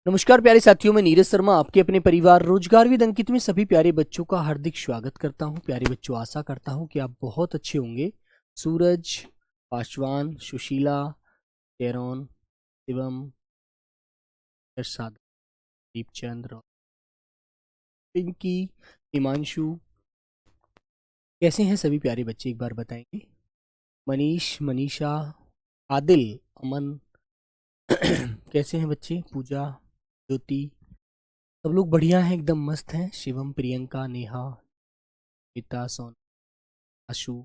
नमस्कार प्यारे साथियों, मैं नीरज शर्मा आपके अपने परिवार रोजगार विद अंकित में सभी प्यारे बच्चों का हार्दिक स्वागत करता हूं। प्यारे बच्चों, आशा करता हूं कि आप बहुत अच्छे होंगे। सूरज, पासवान, सुशीला, कैरॉन, शिवम, प्रसाद, दीपचंद्र, पिंकी, हिमांशु, कैसे हैं सभी प्यारे बच्चे एक बार बताएंगे। मनीष, मनीषा, आदिल, अमन कैसे हैं बच्चे। पूजा, ज्योति, सब लोग बढ़िया हैं, एकदम मस्त हैं। शिवम, प्रियंका, नेहा, गीता, सोन, आशु,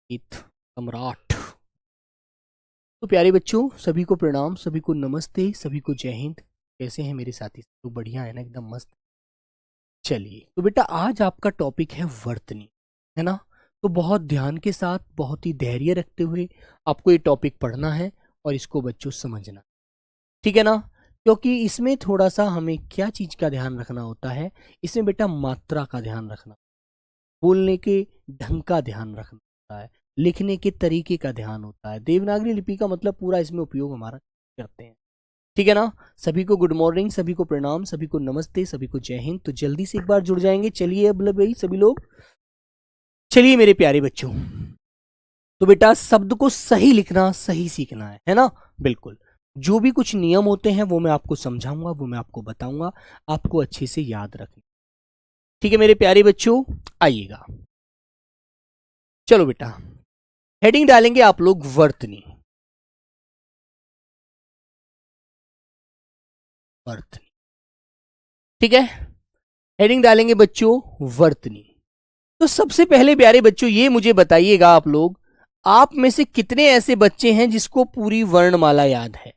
इत, सम्राट। तो प्यारे बच्चों, सभी को प्रणाम, सभी को नमस्ते, सभी को जय हिंद। कैसे हैं मेरे साथी, तो बढ़िया है ना, एकदम मस्त। चलिए तो बेटा, आज आपका टॉपिक है वर्तनी, है ना। तो बहुत ध्यान के साथ, बहुत ही धैर्य रखते हुए आपको ये टॉपिक पढ़ना है और इसको बच्चों समझना, ठीक है ना। क्योंकि इसमें थोड़ा सा हमें क्या चीज का ध्यान रखना होता है, इसमें बेटा मात्रा का ध्यान रखना, बोलने के ढंग का ध्यान रखना होता है, लिखने के तरीके का ध्यान होता है। देवनागरी लिपि का मतलब पूरा इसमें उपयोग हमारा करते हैं, ठीक है ना। सभी को गुड मॉर्निंग, सभी को प्रणाम, सभी को नमस्ते, सभी को जय हिंद। तो जल्दी से एक बार जुड़ जाएंगे। चलिए अब भाई सभी लोग, चलिए मेरे प्यारे बच्चों। तो बेटा शब्द को सही लिखना, सही सीखना है ना। बिल्कुल, जो भी कुछ नियम होते हैं वो मैं आपको समझाऊंगा, वो मैं आपको बताऊंगा, आपको अच्छे से याद रखना, ठीक है मेरे प्यारे बच्चों। आइएगा, चलो बेटा, हेडिंग डालेंगे आप लोग वर्तनी। वर्तनी, ठीक है, हेडिंग डालेंगे बच्चों वर्तनी। तो सबसे पहले प्यारे बच्चों ये मुझे बताइएगा आप लोग, आप में से कितने ऐसे बच्चे हैं जिसको पूरी वर्णमाला याद है।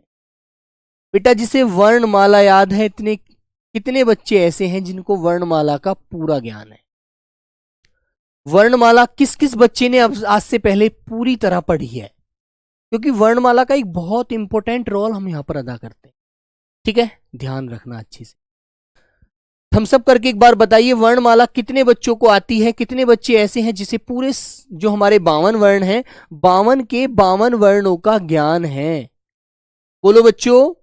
बेटा जिसे वर्णमाला याद है, इतने कितने बच्चे ऐसे हैं जिनको वर्णमाला का पूरा ज्ञान है। वर्णमाला किस किस बच्चे ने अब आज से पहले पूरी तरह पढ़ी है, क्योंकि वर्णमाला का एक बहुत इंपॉर्टेंट रोल हम यहां पर अदा करते हैं, ठीक है। ध्यान रखना अच्छे से, थम्स अप करके एक बार बताइए, वर्णमाला कितने बच्चों को आती है। कितने बच्चे ऐसे हैं जिसे पूरे जो हमारे 52 वर्ण हैं, 52 के 52 वर्णों का ज्ञान है। बोलो बच्चों।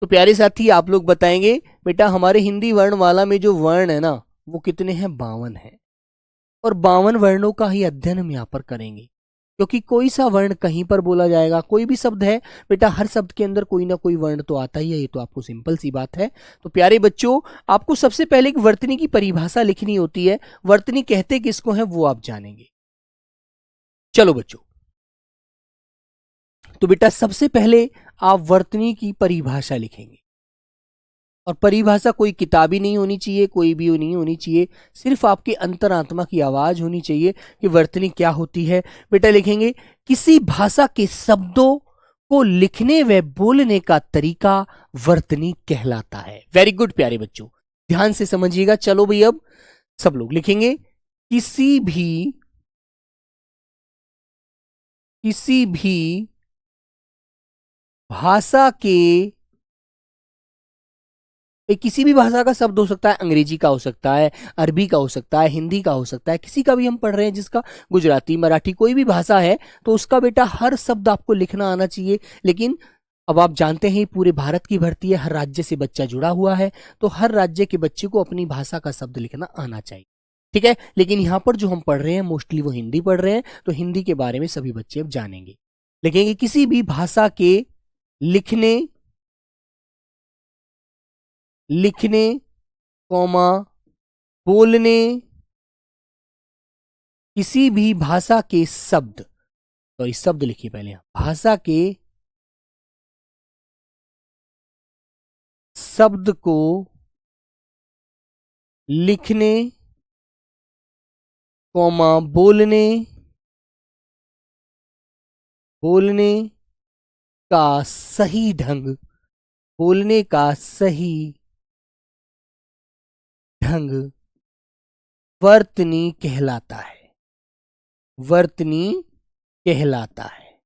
तो प्यारे साथी आप लोग बताएंगे बेटा, हमारे हिंदी वर्णमाला में जो वर्ण है ना, वो कितने हैं, 52 है। और 52 वर्णों का ही अध्ययन हम यहाँ पर करेंगे, क्योंकि कोई सा वर्ण कहीं पर बोला जाएगा, कोई भी शब्द है बेटा, हर शब्द के अंदर कोई ना कोई वर्ण तो आता ही है। ये तो आपको सिंपल सी बात है। तो प्यारे बच्चों, आपको सबसे पहले एक वर्तनी की परिभाषा लिखनी होती है। वर्तनी कहते किसको है वो आप जानेंगे। चलो बच्चों, तो बेटा सबसे पहले आप वर्तनी की परिभाषा लिखेंगे, और परिभाषा कोई किताबी नहीं होनी चाहिए, कोई भी नहीं होनी चाहिए, सिर्फ आपके अंतरात्मा की आवाज होनी चाहिए कि वर्तनी क्या होती है। बेटा लिखेंगे, किसी भाषा के शब्दों को लिखने व बोलने का तरीका वर्तनी कहलाता है। वेरी गुड प्यारे बच्चों, ध्यान से समझिएगा। चलो भाई, अब सब लोग लिखेंगे, किसी भी भाषा के, किसी भी भाषा का शब्द हो सकता है, अंग्रेजी का हो सकता है, अरबी का हो सकता है, हिंदी का हो सकता है, किसी का भी हम पढ़ रहे हैं जिसका, गुजराती, मराठी, कोई भी भाषा है, तो उसका बेटा हर शब्द आपको लिखना आना चाहिए। लेकिन अब आप जानते हैं पूरे भारत की भर्ती है, हर राज्य से बच्चा जुड़ा हुआ है, तो हर राज्य के बच्चे को अपनी भाषा का शब्द लिखना आना चाहिए, ठीक है। लेकिन यहां पर जो हम पढ़ रहे हैं मोस्टली वो हिंदी पढ़ रहे हैं, तो हिंदी के बारे में सभी बच्चे अब जानेंगे। लिखेंगे, किसी भी भाषा के लिखने लिखने कॉमा बोलने, किसी भी भाषा के शब्द, सॉरी शब्द लिखिए पहले, भाषा के शब्द को लिखने कॉमा बोलने बोलने का सही ढंग, बोलने का सही ढंग वर्तनी कहलाता है। वर्तनी कहलाता है,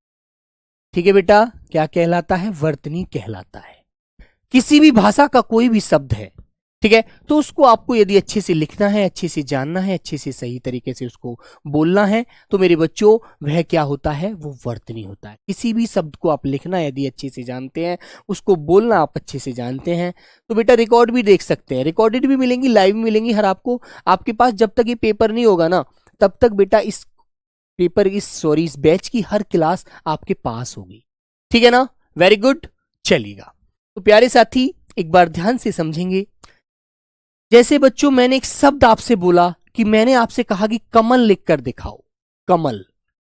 ठीक है बेटा, क्या कहलाता है, वर्तनी कहलाता है। किसी भी भाषा का कोई भी शब्द है, ठीक है। तो उसको आपको यदि अच्छे से लिखना है, अच्छे से जानना है, अच्छे से सही तरीके से उसको बोलना है, तो मेरे बच्चों वह क्या होता है, वो वर्तनी होता है। किसी भी शब्द को आप लिखना यदि अच्छे से जानते हैं, उसको बोलना आप अच्छे से जानते हैं, तो बेटा रिकॉर्ड भी देख सकते हैं, रिकॉर्डेड भी मिलेंगी, लाइव मिलेंगी। हर आपको आपके पास जब तक ये पेपर नहीं होगा ना, तब तक बेटा इस बैच की हर क्लास आपके पास होगी। ठीक है ना, वेरी गुड, चलिएगा। तो प्यारे साथी एक बार ध्यान से समझेंगे। जैसे बच्चों मैंने एक शब्द आपसे बोला कि मैंने आपसे कहा कि कमल लिख कर दिखाओ, कमल,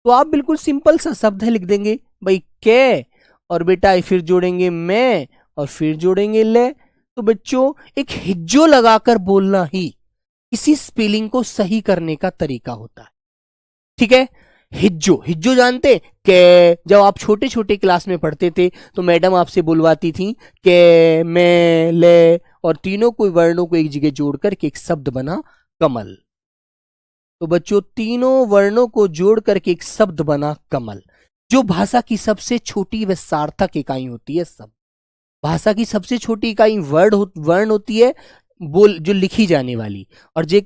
तो आप बिल्कुल सिंपल सा शब्द है लिख देंगे भाई के, और बेटा फिर जोड़ेंगे मैं, और फिर जोड़ेंगे ले। तो बच्चों एक हिज्जो लगाकर बोलना ही किसी स्पेलिंग को सही करने का तरीका होता है। ठीक है, हिज्जो, हिज्जो जानते के, जब आप छोटे छोटे क्लास में पढ़ते थे तो मैडम आपसे बुलवाती थी के, मैं, ले, और तीनों को वर्णों को एक जगह जोड़कर के एक शब्द बना कमल। तो बच्चों तीनों वर्णों को जोड़ करके एक शब्द बना कमल, जो भाषा की सबसे छोटी व सार्थक इकाई होती है। शब्द, भाषा की सबसे छोटी इकाई वर्ण होती है, बोल जो लिखी जाने वाली, और जो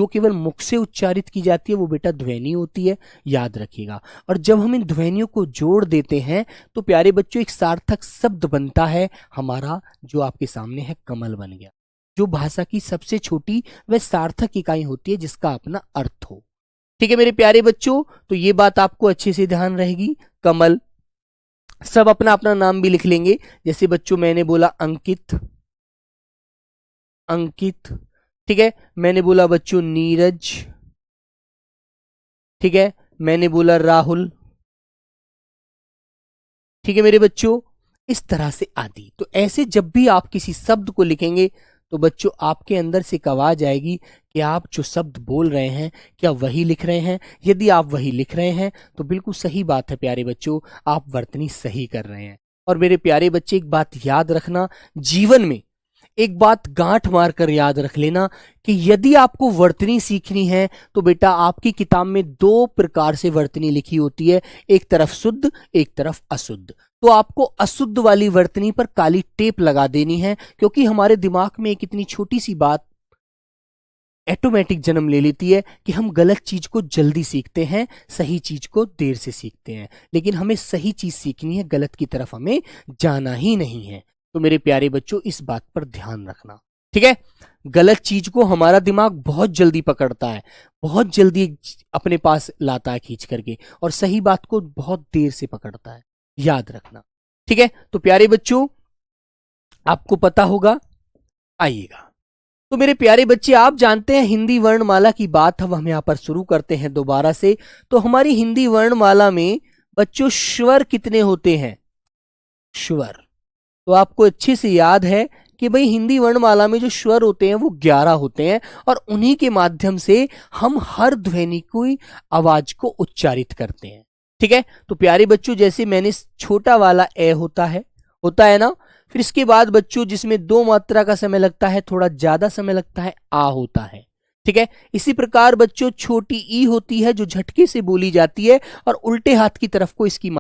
केवल मुख से उच्चारित की जाती है वो बेटा ध्वनि होती है, याद रखिएगा। और जब हम इन ध्वनियों को जोड़ देते हैं तो प्यारे बच्चों एक सार्थक शब्द बनता है हमारा, जो आपके सामने है कमल बन गया, जो भाषा की सबसे छोटी व सार्थक इकाई होती है, जिसका अपना अर्थ हो। ठीक है मेरे प्यारे बच्चों, तो ये बात आपको अच्छे से ध्यान रहेगी। कमल, सब अपना अपना नाम भी लिख लेंगे। जैसे बच्चों मैंने बोला अंकित, अंकित, ठीक है। मैंने बोला बच्चों नीरज, ठीक है। मैंने बोला राहुल, ठीक है मेरे बच्चों, इस तरह से आदि। तो ऐसे जब भी आप किसी शब्द को लिखेंगे तो बच्चों आपके अंदर से एक आवाज आएगी कि आप जो शब्द बोल रहे हैं क्या वही लिख रहे हैं। यदि आप वही लिख रहे हैं तो बिल्कुल सही बात है प्यारे बच्चों, आप वर्तनी सही कर रहे हैं। और मेरे प्यारे बच्चे एक बात याद रखना, जीवन में एक बात गांठ मारकर याद रख लेना कि यदि आपको वर्तनी सीखनी है तो बेटा आपकी किताब में दो प्रकार से वर्तनी लिखी होती है, एक तरफ शुद्ध, एक तरफ अशुद्ध। तो आपको अशुद्ध वाली वर्तनी पर काली टेप लगा देनी है, क्योंकि हमारे दिमाग में एक इतनी छोटी सी बात ऑटोमेटिक जन्म ले लेती है कि हम गलत चीज को जल्दी सीखते हैं, सही चीज को देर से सीखते हैं। लेकिन हमें सही चीज सीखनी है, गलत की तरफ हमें जाना ही नहीं है। तो मेरे प्यारे बच्चों इस बात पर ध्यान रखना, ठीक है। गलत चीज को हमारा दिमाग बहुत जल्दी पकड़ता है, बहुत जल्दी अपने पास लाता है खींच करके, और सही बात को बहुत देर से पकड़ता है, याद रखना, ठीक है। तो प्यारे बच्चों आपको पता होगा, आइएगा। तो मेरे प्यारे बच्चे आप जानते हैं हिंदी वर्णमाला की बात हम यहाँ पर शुरू करते हैं दोबारा से। तो हमारी हिंदी वर्णमाला में बच्चों स्वर कितने होते हैं? स्वर, तो आपको अच्छे से याद है कि भाई हिंदी वर्णमाला में जो स्वर होते हैं वो 11 होते हैं, और उन्हीं के माध्यम से हम हर ध्वनि की आवाज को उच्चारित करते हैं, ठीक है। तो प्यारे बच्चों जैसे मैंने छोटा वाला ए होता है ना, फिर इसके बाद बच्चों जिसमें 2 मात्रा का समय लगता है, थोड़ा ज्यादा समय लगता है, आ होता है, ठीक है। इसी प्रकार बच्चों छोटी ई होती है जो झटके से बोली जाती है, और उल्टे हाथ की तरफ को इसकी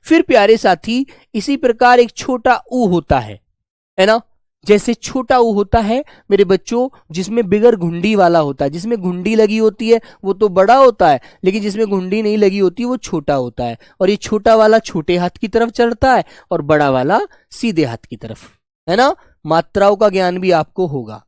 फिर प्यारे साथी इसी प्रकार एक छोटा ऊ होता है ना। जैसे छोटा ऊ होता है मेरे बच्चों जिसमें बिगर घुंडी वाला होता है, जिसमें घुंडी लगी होती है वो तो बड़ा होता है, लेकिन जिसमें घुंडी नहीं लगी होती वो छोटा होता है। और ये छोटा वाला छोटे हाथ की तरफ चढ़ता है और बड़ा वाला सीधे हाथ की तरफ, है ना। मात्राओं का ज्ञान भी आपको होगा,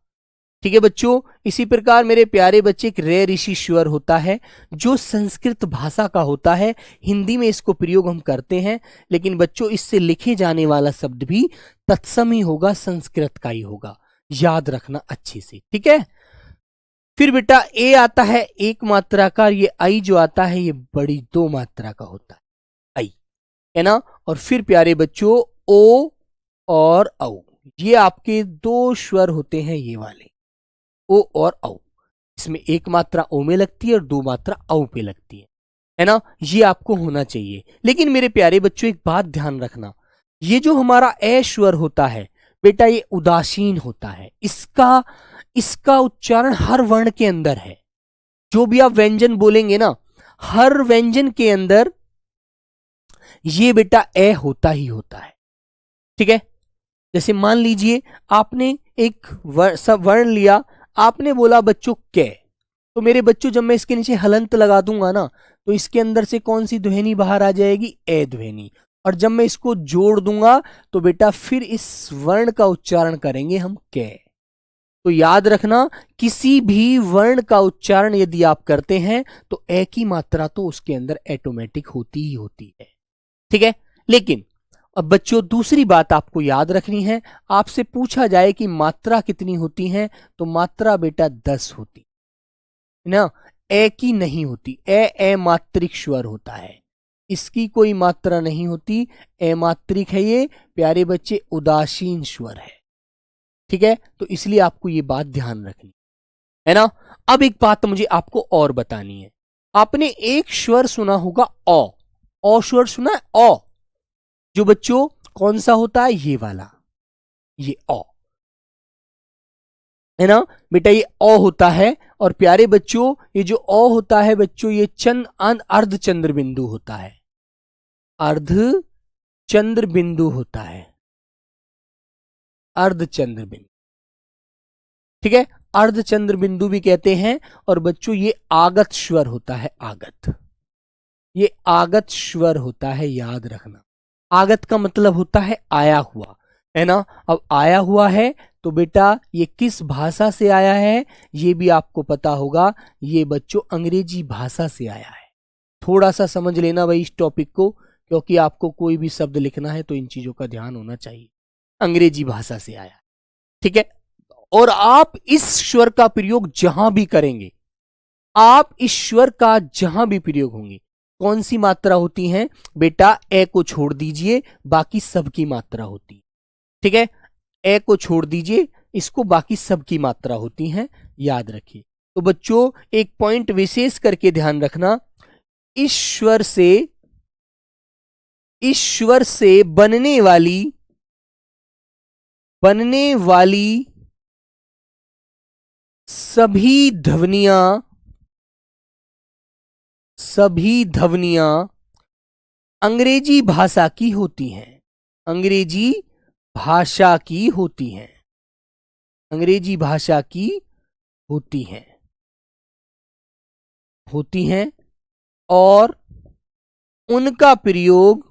ठीक है बच्चों। इसी प्रकार मेरे प्यारे बच्चे एक रे ऋषि स्वर होता है जो संस्कृत भाषा का होता है, हिंदी में इसको प्रयोग हम करते हैं, लेकिन बच्चों इससे लिखे जाने वाला शब्द भी तत्सम ही होगा, संस्कृत का ही होगा, याद रखना अच्छे से, ठीक है। फिर बेटा ए आता है एक मात्रा का, ये आई जो आता है ये बड़ी 2 मात्रा का होता है, आई, है ना। और फिर प्यारे बच्चों ओ और औ, ये आपके 2 स्वर होते हैं, ये वाले ओ और औ। इसमें 1 मात्रा ओ में लगती है और 2 मात्रा औ पे लगती है ना। ये आपको होना चाहिए। लेकिन मेरे प्यारे बच्चों एक बात ध्यान रखना, ये जो हमारा ए स्वर होता है बेटा ये उदासीन होता है, इसका उच्चारण हर वर्ण के अंदर है। जो भी आप व्यंजन बोलेंगे ना, हर व्यंजन के अंदर ये बेटा ए होता ही होता है। ठीक है, जैसे मान लीजिए आपने एक सब वर्ण लिया, आपने बोला बच्चों के, तो मेरे बच्चों जब मैं इसके नीचे हलंत लगा दूंगा ना, तो इसके अंदर से कौन सी ध्वनि बाहर आ जाएगी? ए ध्वनि। और जब मैं इसको जोड़ दूंगा तो बेटा फिर इस वर्ण का उच्चारण करेंगे हम के। तो याद रखना, किसी भी वर्ण का उच्चारण यदि आप करते हैं तो ए की मात्रा तो उसके अंदर ऑटोमेटिक होती ही होती है। ठीक है, लेकिन अब बच्चों दूसरी बात आपको याद रखनी है, आपसे पूछा जाए कि मात्रा कितनी होती है, तो मात्रा बेटा 10 होती है ना, ए की नहीं होती। ए मात्रिक स्वर होता है, इसकी कोई मात्रा नहीं होती, ए मात्रिक है ये प्यारे बच्चे, उदासीन स्वर है। ठीक है, तो इसलिए आपको ये बात ध्यान रखनी है ना। अब एक बात मुझे आपको और बतानी है, आपने एक स्वर सुना होगा ओ स्वर सुना है, ओ जो बच्चों कौन सा होता है? ये वाला, ये ओ है ना बेटा, ये ओ होता है। और प्यारे बच्चों ये जो ओ होता है बच्चों, ये अर्ध चंद्र बिंदु होता है, अर्ध चंद्र बिंदु होता है, अर्ध चंद्र बिंदु। ठीक है, अर्ध चंद्र बिंदु भी कहते हैं। और बच्चों ये आगत स्वर होता है, आगत, ये आगत स्वर होता है, याद रखना। आगत का मतलब होता है आया हुआ, है ना। अब आया हुआ है तो बेटा ये किस भाषा से आया है ये भी आपको पता होगा, ये बच्चों अंग्रेजी भाषा से आया है। थोड़ा सा समझ लेना भाई इस टॉपिक को, क्योंकि आपको कोई भी शब्द लिखना है तो इन चीजों का ध्यान होना चाहिए। अंग्रेजी भाषा से आया, ठीक है। और आप इस स्वर का प्रयोग जहां भी करेंगे, आप इस स्वर का जहां भी प्रयोग होंगे, कौन सी मात्रा होती है बेटा? ए को छोड़ दीजिए, बाकी सबकी मात्रा होती है। ठीक है, ए को छोड़ दीजिए, इसको बाकी सबकी मात्रा होती है, याद रखिए। तो बच्चों एक पॉइंट विशेष करके ध्यान रखना, ईश्वर से बनने वाली सभी ध्वनियां अंग्रेजी भाषा की होती हैं, अंग्रेजी भाषा की होती हैं, अंग्रेजी भाषा की होती हैं और उनका प्रयोग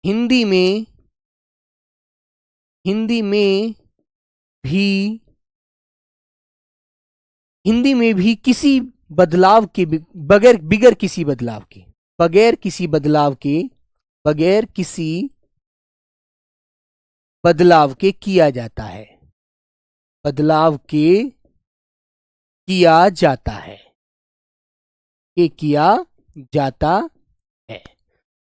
हिंदी में भी किसी बदलाव के बगैर किसी बदलाव के किया जाता है, किया जाता है।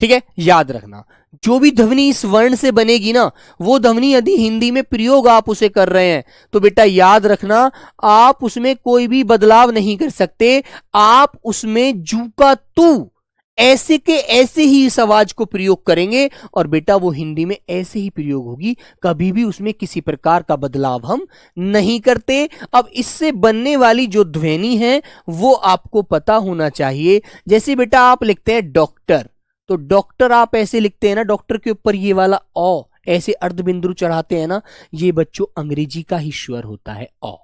ठीक है, याद रखना, जो भी ध्वनि इस वर्ण से बनेगी ना, वो ध्वनि यदि हिंदी में प्रयोग आप उसे कर रहे हैं तो बेटा याद रखना, आप उसमें कोई भी बदलाव नहीं कर सकते। आप उसमें जू का तू ऐसे के ऐसे ही इस आवाज को प्रयोग करेंगे और बेटा वो हिंदी में ऐसे ही प्रयोग होगी, कभी भी उसमें किसी प्रकार का बदलाव हम नहीं करते। अब इससे बनने वाली जो ध्वनि है वो आपको पता होना चाहिए। जैसे बेटा आप लिखते हैं डॉक्टर, तो डॉक्टर आप ऐसे लिखते हैं ना, डॉक्टर के ऊपर ये वाला ओ ऐसे अर्धबिंदु चढ़ाते हैं ना, ये बच्चों अंग्रेजी का ही स्वर होता है ओ।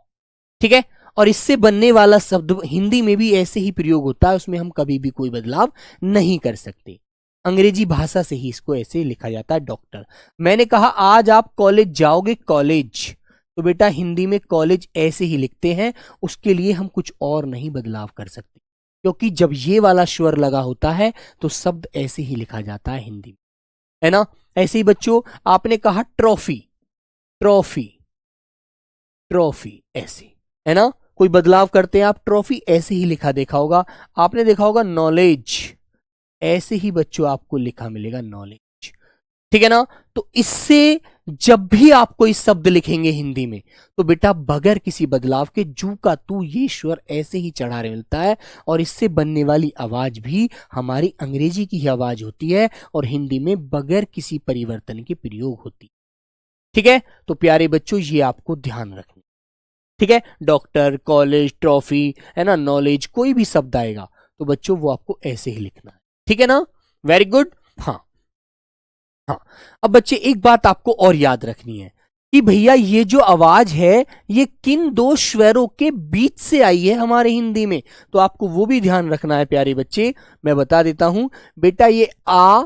ठीक है, और इससे बनने वाला शब्द हिंदी में भी ऐसे ही प्रयोग होता है, उसमें हम कभी भी कोई बदलाव नहीं कर सकते। अंग्रेजी भाषा से ही इसको ऐसे लिखा जाता है डॉक्टर। मैंने कहा आज आप कॉलेज जाओगे, कॉलेज, तो बेटा हिंदी में कॉलेज ऐसे ही लिखते हैं, उसके लिए हम कुछ और नहीं बदलाव कर सकते, क्योंकि जब ये वाला स्वर लगा होता है तो शब्द ऐसे ही लिखा जाता है हिंदी में, है ना। ऐसे ही बच्चों आपने कहा ट्रॉफी, ऐसे, है ना, कोई बदलाव करते हैं आप, ट्रॉफी ऐसे ही लिखा देखा होगा। आपने देखा होगा नॉलेज, ऐसे ही बच्चों आपको लिखा मिलेगा नॉलेज। ठीक है ना। तो इससे जब भी आप कोई शब्द लिखेंगे हिंदी में तो बेटा बगैर किसी बदलाव के जू का तू ये स्वर ऐसे ही चढ़ा मिलता है, और इससे बनने वाली आवाज भी हमारी अंग्रेजी की ही आवाज होती है और हिंदी में बगैर किसी परिवर्तन के प्रयोग होती। ठीक है, तो प्यारे बच्चों ये आपको ध्यान रखना। ठीक है, डॉक्टर, कॉलेज, ट्रॉफी, है ना, नॉलेज, कोई भी शब्द आएगा तो बच्चों वो आपको ऐसे ही लिखना है, ठीक है ना। Very good. हाँ हाँ, अब बच्चे एक बात आपको और याद रखनी है कि भैया ये जो आवाज है ये किन दो स्वरों के बीच से आई है हमारे हिंदी में, तो आपको वो भी ध्यान रखना है प्यारे बच्चे। मैं बता देता हूं बेटा, ये आ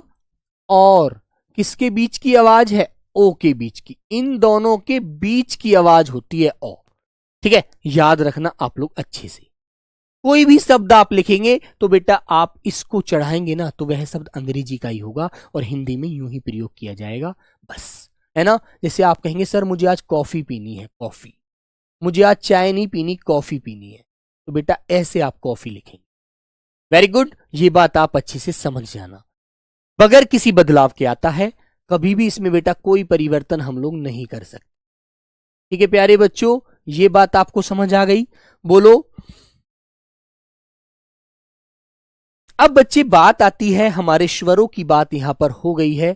और किसके बीच की आवाज है, ओ के बीच की, इन दोनों के बीच की आवाज होती है ओ, ठीक है, याद रखना आप लोग अच्छे से। कोई भी शब्द आप लिखेंगे तो बेटा आप इसको चढ़ाएंगे ना तो वह शब्द अंग्रेजी का ही होगा और हिंदी में यूं ही प्रयोग किया जाएगा, बस, है ना। जैसे आप कहेंगे सर मुझे आज कॉफी पीनी है, कॉफी, मुझे आज चाय नहीं पीनी, कॉफी पीनी है, तो बेटा ऐसे आप कॉफी लिखेंगे। वेरी गुड, ये बात आप अच्छे से समझ जाना। बगैर किसी बदलाव के आता है, कभी भी इसमें बेटा कोई परिवर्तन हम लोग नहीं कर सकते, ठीक है प्यारे बच्चों, ये बात आपको समझ आ गई, बोलो। अब बच्चे बात आती है हमारे स्वरों की, बात यहां पर हो गई है।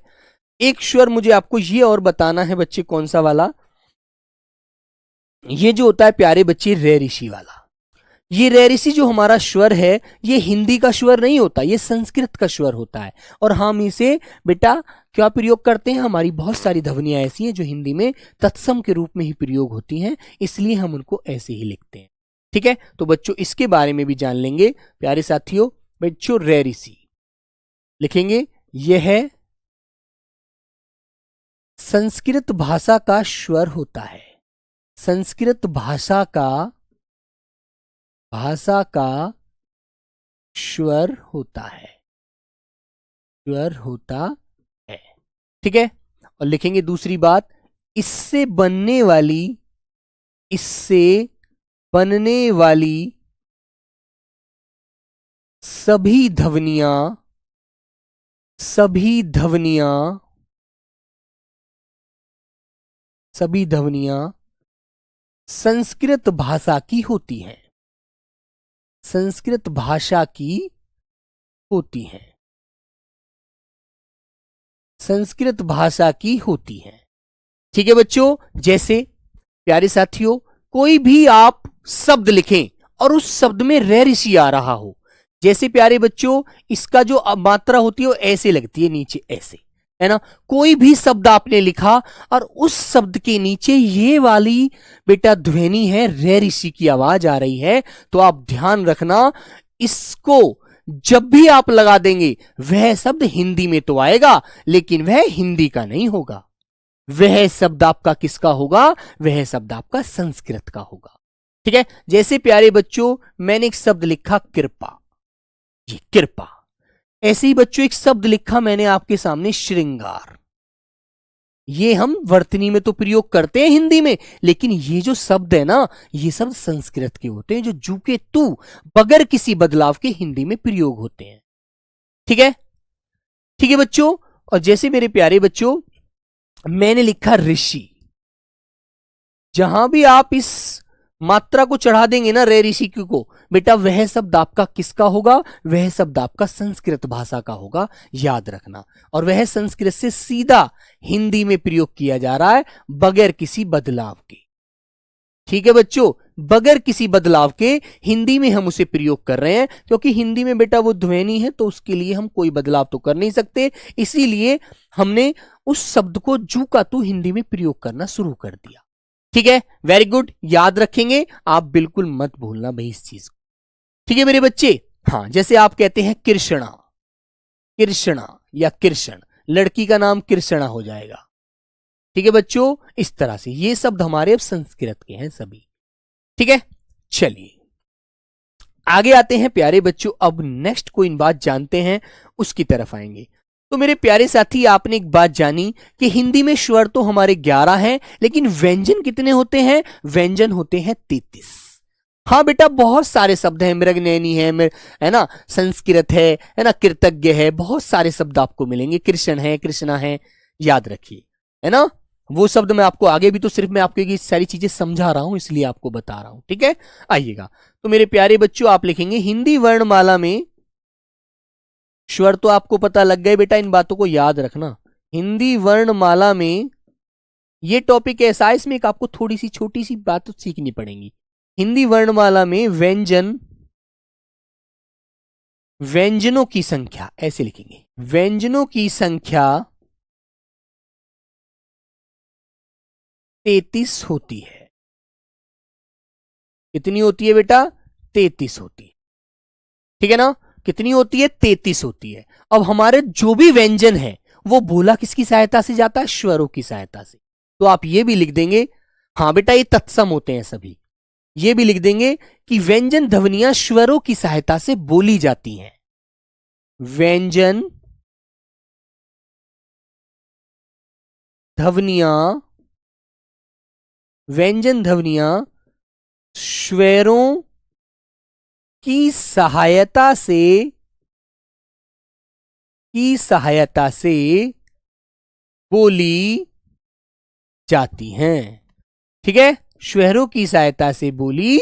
एक स्वर मुझे आपको ये और बताना है बच्चे, कौन सा वाला, ये जो होता है प्यारे बच्चे रे ऋषि वाला। ये रे ऋषि जो हमारा स्वर है ये हिंदी का स्वर नहीं होता, ये संस्कृत का स्वर होता है, और हम इसे बेटा क्या प्रयोग करते हैं, हमारी बहुत सारी ध्वनियां ऐसी हैं जो हिंदी में तत्सम के रूप में ही प्रयोग होती हैं, इसलिए हम उनको ऐसे ही लिखते हैं, ठीक है। तो बच्चों इसके बारे में भी जान लेंगे प्यारे साथियों। बच्चों रे ऋषि लिखेंगे, यह है संस्कृत भाषा का स्वर होता है, संस्कृत भाषा का स्वर होता है, स्वर होता है, ठीक है। और लिखेंगे दूसरी बात, इससे बनने वाली सभी ध्वनियां संस्कृत भाषा की होती हैं, संस्कृत भाषा की होती हैं, संस्कृत भाषा की होती हैं, ठीक है बच्चों। जैसे प्यारे साथियों कोई भी आप शब्द लिखें और उस शब्द में रे ऋषि आ रहा हो, जैसे प्यारे बच्चों इसका जो मात्रा होती है वो ऐसे लगती है नीचे, ऐसे, है ना। कोई भी शब्द आपने लिखा और उस शब्द के नीचे ये वाली बेटा ध्वनि है, रे ऋषि की आवाज आ रही है, तो आप ध्यान रखना इसको जब भी आप लगा देंगे वह शब्द हिंदी में तो आएगा लेकिन वह हिंदी का नहीं होगा, वह शब्द आपका किसका होगा, वह शब्द आपका संस्कृत का होगा, ठीक है। जैसे प्यारे बच्चों मैंने एक शब्द लिखा कृपा, ये कृपा, ऐसे ही बच्चों एक शब्द लिखा मैंने आपके सामने श्रृंगार, ये हम वर्तनी में तो प्रयोग करते हैं हिंदी में, लेकिन ये जो शब्द है ना ये शब्द संस्कृत के होते हैं जो जू के तू बगैर किसी बदलाव के हिंदी में प्रयोग होते हैं, ठीक है, ठीक है बच्चों। और जैसे मेरे प्यारे बच्चों मैंने लिखा ऋषि, जहां भी आप इस मात्रा को चढ़ा देंगे ना रे ऋषि को, बेटा वह शब्द आपका किसका होगा, वह शब्द आपका संस्कृत भाषा का होगा, याद रखना। और वह संस्कृत से सीधा हिंदी में प्रयोग किया जा रहा है बगैर किसी बदलाव के, ठीक है बच्चों, बगैर किसी बदलाव के हिंदी में हम उसे प्रयोग कर रहे हैं, क्योंकि हिंदी में बेटा वो ध्वनि है तो उसके लिए हम कोई बदलाव तो कर नहीं सकते, इसीलिए हमने उस शब्द को जू का तू हिंदी में प्रयोग करना शुरू कर दिया, ठीक है। वेरी गुड, याद रखेंगे आप, बिल्कुल मत भूलना भाई इस चीज को, ठीक है मेरे बच्चे। हाँ, जैसे आप कहते हैं कृष्णा, कृष्णा या कृष्ण, लड़की का नाम कृष्णा हो जाएगा, ठीक है बच्चों। इस तरह से ये शब्द हमारे अब संस्कृत के हैं सभी, ठीक है। चलिए आगे आते हैं प्यारे बच्चों, अब नेक्स्ट कोई बात जानते हैं उसकी तरफ आएंगे। तो मेरे प्यारे साथी आपने एक बात जानी कि हिंदी में स्वर तो हमारे 11 हैं लेकिन व्यंजन कितने होते हैं, व्यंजन होते हैं 33। हाँ बेटा बहुत सारे शब्द हैं, मृगनयनी है ना, संस्कृत है ना, कृतज्ञ है, बहुत सारे शब्द आपको मिलेंगे, कृष्ण है, कृष्णा है, याद रखिए, है ना। वो शब्द मैं आपको आगे भी तो सिर्फ मैं आपको ये सारी चीजें समझा रहा हूं इसलिए आपको बता रहा हूं, ठीक है। आइएगा, तो मेरे प्यारे बच्चों आप लिखेंगे हिंदी वर्णमाला में स्वर तो आपको पता लग गए बेटा, इन बातों को याद रखना। हिंदी वर्णमाला में ये टॉपिक ऐसा है इसमें एक आपको थोड़ी सी छोटी सी बात तो सीखनी पड़ेगी। हिंदी वर्णमाला में व्यंजन व्यंजनों की संख्या, ऐसे लिखेंगे, व्यंजनों की संख्या 33 होती है। कितनी होती है बेटा? 33 होती है। ठीक है ना? कितनी होती है? 33 होती है। अब हमारे जो भी व्यंजन है वो बोला किसकी सहायता से जाता है? स्वरों की सहायता से। तो आप ये भी लिख देंगे, हाँ बेटा ये तत्सम होते हैं सभी। ये भी लिख देंगे कि व्यंजन ध्वनियां स्वरों की सहायता से बोली जाती हैं। व्यंजन ध्वनियां, व्यंजन ध्वनियां स्वरों की सहायता से, की सहायता से बोली जाती हैं। ठीक है? स्वरों की सहायता से बोली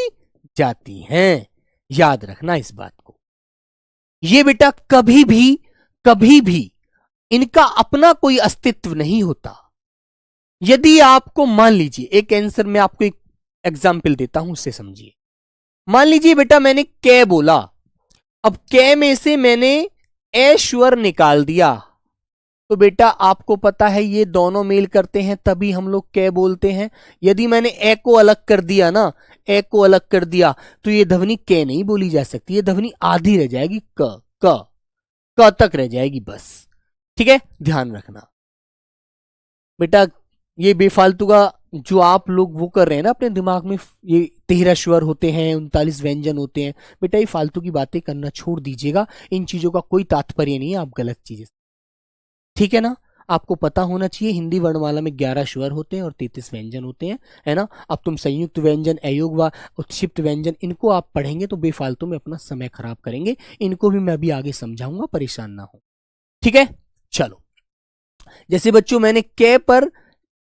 जाती हैं। याद रखना इस बात को। ये बेटा कभी भी इनका अपना कोई अस्तित्व नहीं होता। यदि आपको मान लीजिए, एक आंसर में आपको एक एग्जाम्पल देता हूं, उससे समझिए। मान लीजिए बेटा मैंने कै बोला, अब कै में से मैंने ए स्वर निकाल दिया, तो बेटा आपको पता है ये दोनों मेल करते हैं तभी हम लोग कै बोलते हैं। यदि मैंने ए को अलग कर दिया ना, ए को अलग कर दिया, तो ये ध्वनि कै नहीं बोली जा सकती। ये ध्वनि आधी रह जाएगी, क तक रह जाएगी बस। ठीक है? ध्यान रखना बेटा। ये बेफालतू का जो आप लोग वो कर रहे हैं ना अपने दिमाग में, ये 13 स्वर होते हैं, 39 व्यंजन होते हैं, बेटा ये फालतू की बातें करना छोड़ दीजिएगा। इन चीजों का कोई तात्पर्य नहीं है, आप गलत चीजें। ठीक है ना? आपको पता होना चाहिए हिंदी वर्णमाला में 11 स्वर होते हैं और 33 व्यंजन होते हैं, है ना? अब तुम संयुक्त व्यंजन, अयोग व उत्क्षिप्त व्यंजन, इनको आप पढ़ेंगे तो बेफालतू में अपना समय खराब करेंगे। इनको भी मैं अभी आगे समझाऊंगा, परेशान ना हो। ठीक है? चलो, जैसे बच्चों मैंने कै पर,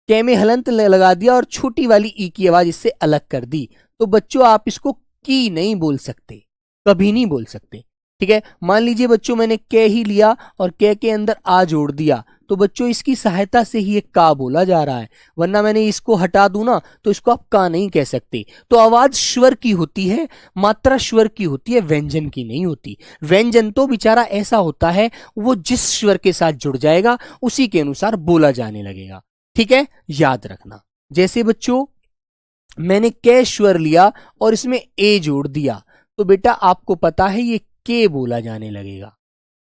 कै में हलंत लगा दिया और छोटी वाली ई की आवाज इससे अलग कर दी, तो बच्चों आप इसको की नहीं बोल सकते, कभी नहीं बोल सकते। ठीक है? मान लीजिए बच्चों मैंने कै ही लिया और कै के अंदर आ जोड़ दिया, तो बच्चों इसकी सहायता से ही एक का बोला जा रहा है, वरना मैंने इसको हटा दूं ना तो इसको आप का नहीं कह सकते। तो आवाज स्वर की होती है, मात्रा स्वर की होती है, व्यंजन की नहीं होती। व्यंजन तो बेचारा ऐसा होता है, वो जिस स्वर के साथ जुड़ जाएगा उसी के अनुसार बोला जाने लगेगा। ठीक है? याद रखना। जैसे बच्चों मैंने कै स्वर लिया और इसमें ए जोड़ दिया, तो बेटा आपको पता है ये के बोला जाने लगेगा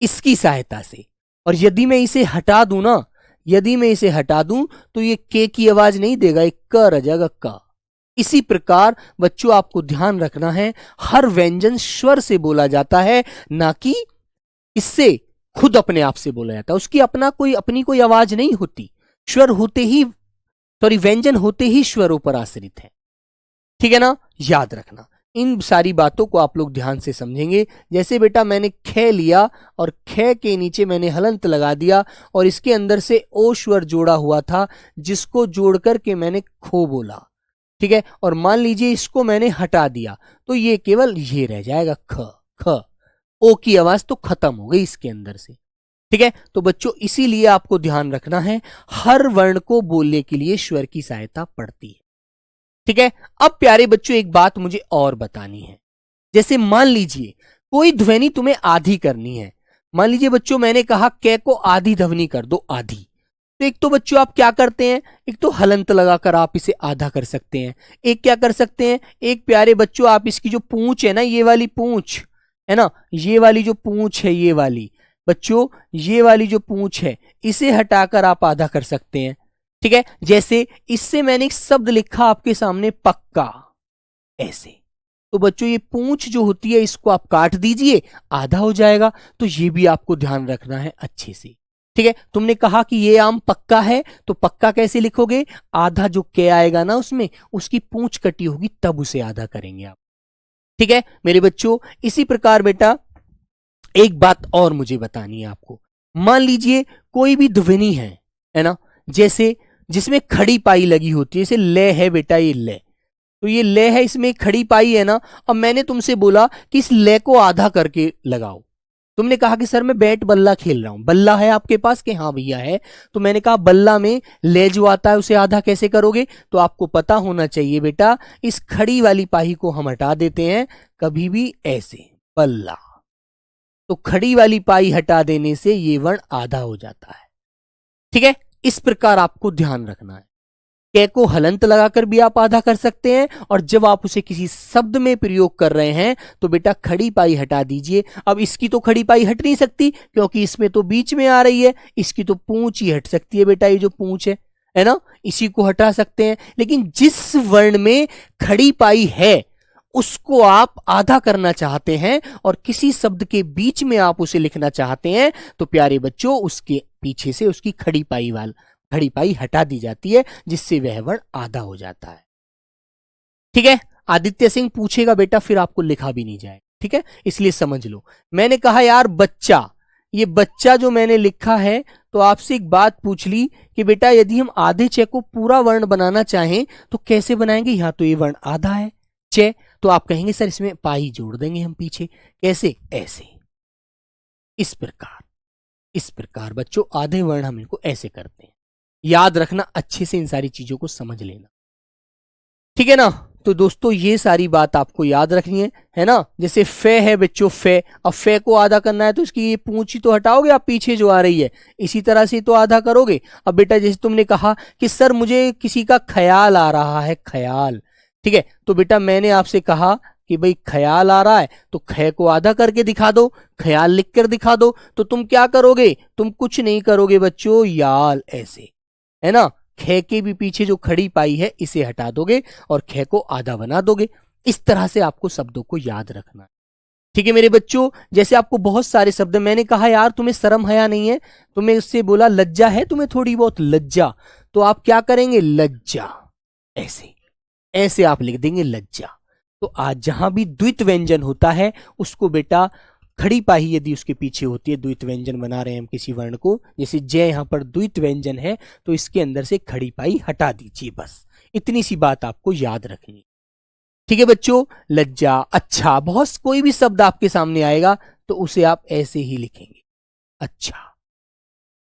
इसकी सहायता से। और यदि मैं इसे हटा दूं ना, यदि मैं इसे हटा दूं तो ये के की आवाज नहीं देगा, एक क रह जाएगा, का। इसी प्रकार बच्चों आपको ध्यान रखना है, हर व्यंजन स्वर से बोला जाता है, ना कि इससे खुद अपने आप से बोला जाता है। उसकी अपनी कोई आवाज नहीं होती। स्वर होते ही, सॉरी, व्यंजन होते ही स्वरों पर आश्रित है। ठीक है ना? याद रखना। इन सारी बातों को आप लोग ध्यान से समझेंगे। जैसे बेटा मैंने खे लिया और खे के नीचे मैंने हलंत लगा दिया और इसके अंदर से ओ स्वर जोड़ा हुआ था, जिसको जोड़ करके मैंने खो बोला। ठीक है? और मान लीजिए इसको मैंने हटा दिया, तो ये केवल ये रह जाएगा, ख ख। ओ की आवाज तो खत्म हो गई इसके अंदर से। ठीक है? तो बच्चों इसीलिए आपको ध्यान रखना है, हर वर्ण को बोलने के लिए स्वर की सहायता पड़ती है। ठीक है? अब प्यारे बच्चों एक बात मुझे और बतानी है। जैसे मान लीजिए कोई ध्वनि तुम्हें आधी करनी है। मान लीजिए बच्चों मैंने कहा कै को आधी ध्वनि कर दो, आधी। तो एक तो बच्चों आप क्या करते हैं, एक तो हलंत लगाकर आप इसे आधा कर सकते हैं। एक क्या कर सकते हैं, एक प्यारे बच्चों आप इसकी जो पूंछ है ना, ये वाली पूंछ है ना, ये वाली जो पूंछ है, ये वाली बच्चों, ये वाली जो पूंछ है, इसे हटाकर आप आधा कर सकते हैं। ठीक है? जैसे इससे मैंने एक शब्द लिखा आपके सामने, पक्का, ऐसे। तो बच्चों ये पूंछ जो होती है इसको आप काट दीजिए, आधा हो जाएगा। तो ये भी आपको ध्यान रखना है अच्छे से। ठीक है? तुमने कहा कि ये आम पक्का है, तो पक्का कैसे लिखोगे, आधा जो के आएगा ना उसमें, उसकी पूंछ कटी होगी तब उसे आधा करेंगे आप। ठीक है मेरे बच्चों? इसी प्रकार बेटा एक बात और मुझे बतानी है आपको। मान लीजिए कोई भी ध्वनि है ना, जैसे जिसमें खड़ी पाई लगी होती है, जैसे ले है बेटा, ये ले, तो ये ले है, इसमें खड़ी पाई है ना। अब मैंने तुमसे बोला कि इस ले को आधा करके लगाओ। तुमने कहा कि सर मैं बैट बल्ला खेल रहा हूं। बल्ला है आपके पास? कि हाँ भैया है। तो मैंने कहा बल्ला में ले जो आता है उसे आधा कैसे करोगे? तो आपको पता होना चाहिए बेटा, इस खड़ी वाली पाही को हम हटा देते हैं, कभी भी ऐसे, बल्ला। तो खड़ी वाली पाई हटा देने से ये वर्ण आधा हो जाता है। ठीक है, इस प्रकार आपको ध्यान रखना है। कै को हलंत लगाकर भी आप आधा कर सकते हैं, और जब आप उसे किसी शब्द में प्रयोग कर रहे हैं तो बेटा खड़ी पाई हटा दीजिए। अब इसकी तो खड़ी पाई हट नहीं सकती क्योंकि इसमें तो बीच में आ रही है, इसकी तो पूंछ ही हट सकती है बेटा, ये जो पूंछ है ना, इसी को हटा सकते हैं। लेकिन जिस वर्ण में खड़ी पाई है उसको आप आधा करना चाहते हैं और किसी शब्द के बीच में आप उसे लिखना चाहते हैं, तो प्यारे बच्चों उसके पीछे से उसकी खड़ी पाई हटा दी जाती है, जिससे वह वर्ण आधा हो जाता है। ठीक है, आदित्य सिंह पूछेगा बेटा, फिर आपको लिखा भी नहीं जाए। ठीक है, इसलिए समझ लो। मैंने कहा यार बच्चा, ये बच्चा जो मैंने लिखा है, तो आपसे एक बात पूछ ली कि बेटा यदि हम आधे च को पूरा वर्ण बनाना चाहें तो कैसे बनाएंगे। यहां तो ये वर्ण आधा है च, तो आप कहेंगे सर इसमें पाई जोड़ देंगे हम पीछे। कैसे? ऐसे, इस प्रकार बच्चों आधे वर्ण हम इनको ऐसे करते हैं। याद रखना, अच्छे से इन सारी चीजों को समझ लेना। ठीक है ना। तो दोस्तों ये सारी बात आपको याद रखनी है ना। जैसे फे है बच्चों, फे, अब फे को आधा करना है तो इसकी ये पूंछ ही तो हटाओगे आप पीछे जो आ रही है, इसी तरह से तो आधा करोगे। अब बेटा जैसे तुमने कहा कि सर मुझे किसी का ख्याल आ रहा है, ख्याल, ठीक है, तो बेटा मैंने आपसे कहा कि भाई ख्याल आ रहा है तो ख को आधा करके दिखा दो, ख्याल लिख कर दिखा दो। तो तुम क्या करोगे? तुम कुछ नहीं करोगे बच्चों, याल ऐसे, है ना, ख के भी पीछे जो खड़ी पाई है इसे हटा दोगे और ख को आधा बना दोगे। इस तरह से आपको शब्दों को याद रखना है। ठीक है मेरे बच्चों। जैसे आपको बहुत सारे शब्द, मैंने कहा यार तुम्हें शर्म हया नहीं है, तुम्हें उससे बोला लज्जा है तुम्हें थोड़ी बहुत, लज्जा, तो आप क्या करेंगे? लज्जा, ऐसे ऐसे आप लिख देंगे लज्जा। तो आज जहां भी द्वित व्यंजन होता है उसको बेटा खड़ी पाई यदि उसके पीछे होती है, द्वित व्यंजन बना रहे हैं हम किसी वर्ण को, जैसे जय यहां पर द्वित व्यंजन है तो इसके अंदर से खड़ी पाई हटा दीजिए। बस इतनी सी बात आपको याद रखनी। ठीक है बच्चों, लज्जा, अच्छा, बहुत कोई भी शब्द आपके सामने आएगा तो उसे आप ऐसे ही लिखेंगे, अच्छा।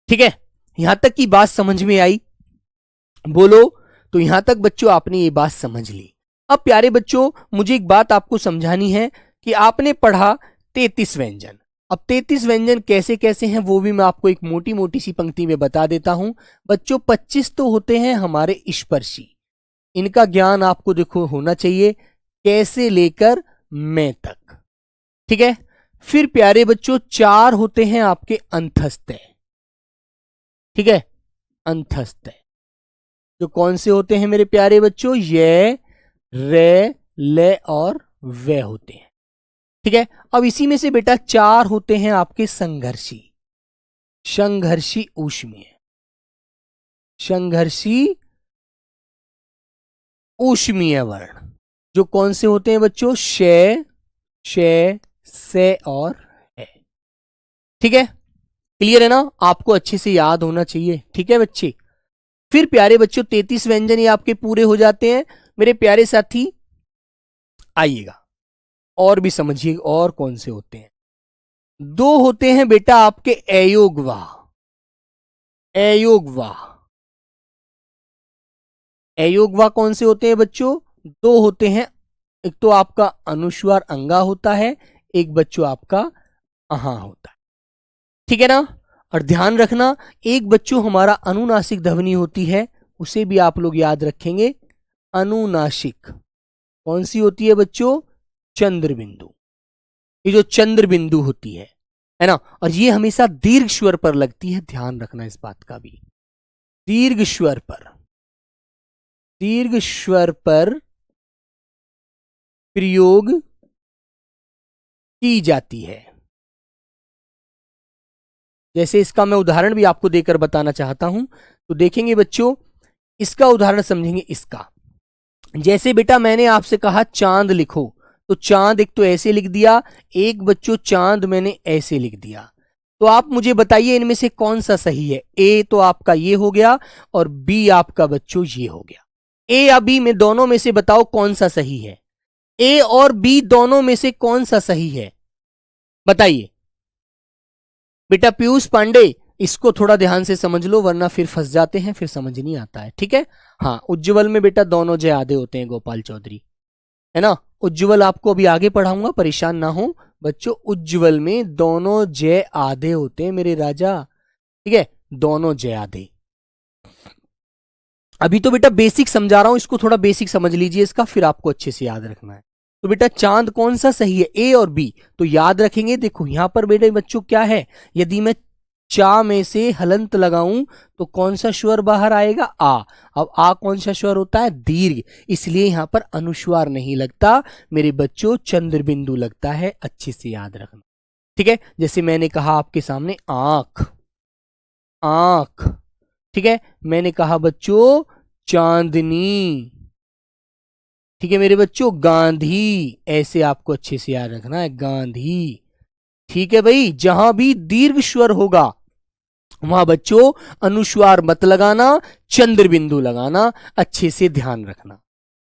ठीक है, यहां तक की बात समझ में आई? बोलो। तो यहां तक बच्चों आपने ये बात समझ ली। अब प्यारे बच्चों मुझे एक बात आपको समझानी है कि आपने पढ़ा 33 व्यंजन। अब 33 व्यंजन कैसे कैसे हैं वो भी मैं आपको एक मोटी मोटी सी पंक्ति में बता देता हूं। बच्चों 25 तो होते हैं हमारे स्पर्शी, इनका ज्ञान आपको देखो होना चाहिए, कैसे लेकर मैं तक। ठीक है, फिर प्यारे बच्चों 4 होते हैं आपके अंतस्थ। ठीक है, अंतस्थ जो कौन से होते हैं मेरे प्यारे बच्चों? ये, रे, ले और वे होते हैं। ठीक है, अब इसी में से बेटा 4 होते हैं आपके संघर्षी, संघर्षी ऊष्मीय, संघर्षी ऊष्मीय वर्ण जो कौन से होते हैं बच्चों? शे, शे, से और है। ठीक है, क्लियर है ना, आपको अच्छे से याद होना चाहिए। ठीक है बच्चे, फिर प्यारे बच्चों 33 व्यंजन ये आपके पूरे हो जाते हैं। मेरे प्यारे साथी आइएगा और भी समझिए और कौन से होते हैं। 2 होते हैं बेटा आपके अयोगवाह, अयोगवाह, अयोगवाह कौन से होते हैं बच्चों? 2 होते हैं, एक तो आपका अनुस्वार अंगा होता है, एक बच्चों आपका अहा होता है। ठीक है ना। और ध्यान रखना एक बच्चों हमारा अनुनासिक ध्वनि होती है, उसे भी आप लोग याद रखेंगे, अनुनासिक कौन सी होती है बच्चों? चंद्र बिंदु, ये जो चंद्र बिंदु होती है ना, और ये हमेशा दीर्घ स्वर पर लगती है, ध्यान रखना इस बात का भी। दीर्घ स्वर पर, दीर्घ स्वर पर प्रयोग की जाती है। जैसे इसका मैं उदाहरण भी आपको देकर बताना चाहता हूं, तो देखेंगे बच्चों, इसका उदाहरण समझेंगे। इसका जैसे बेटा मैंने आपसे कहा चांद लिखो, तो चांद एक तो ऐसे लिख दिया, एक बच्चों चांद मैंने ऐसे लिख दिया। तो आप मुझे बताइए इनमें से कौन सा सही है? ए तो आपका ये हो गया और बी आपका बच्चों ये हो गया। ए या बी में दोनों में से बताओ कौन सा सही है? ए और बी दोनों में से कौन सा सही है? बताइए बेटा। पीयूष पांडे, इसको थोड़ा ध्यान से समझ लो वरना फिर फंस जाते हैं, फिर समझ नहीं आता है। ठीक है, हाँ, उज्ज्वल में बेटा दोनों जय आधे होते हैं, गोपाल चौधरी, है ना। उज्ज्वल आपको अभी आगे पढ़ाऊंगा, परेशान ना हो, बच्चों उज्ज्वल में दोनों जय आधे होते हैं मेरे राजा, ठीक है, दोनों जय आधे। अभी तो बेटा बेसिक समझा रहा हूं, इसको थोड़ा बेसिक समझ लीजिए इसका, फिर आपको अच्छे से याद रखना है। तो बेटा चांद कौन सा सही है, ए और बी, तो याद रखेंगे। देखो यहां पर बेटे बच्चों क्या है, यदि मैं चा में से हलंत लगाऊं तो कौन सा स्वर बाहर आएगा, आ। अब आ कौन सा स्वर होता है, दीर्घ, इसलिए यहां पर अनुस्वार नहीं लगता मेरे बच्चों, चंद्र बिंदु लगता है, अच्छे से याद रखना, ठीक है। जैसे मैंने कहा आपके सामने आंख, आंख, ठीक है, मैंने कहा बच्चों चांदनी, ठीक है मेरे बच्चों, गांधी, ऐसे आपको अच्छे से याद रखना है, गांधी, ठीक है भाई। जहां भी दीर्घ स्वर होगा वहां बच्चों अनुस्वार मत लगाना, चंद्र बिंदु लगाना, अच्छे से ध्यान रखना,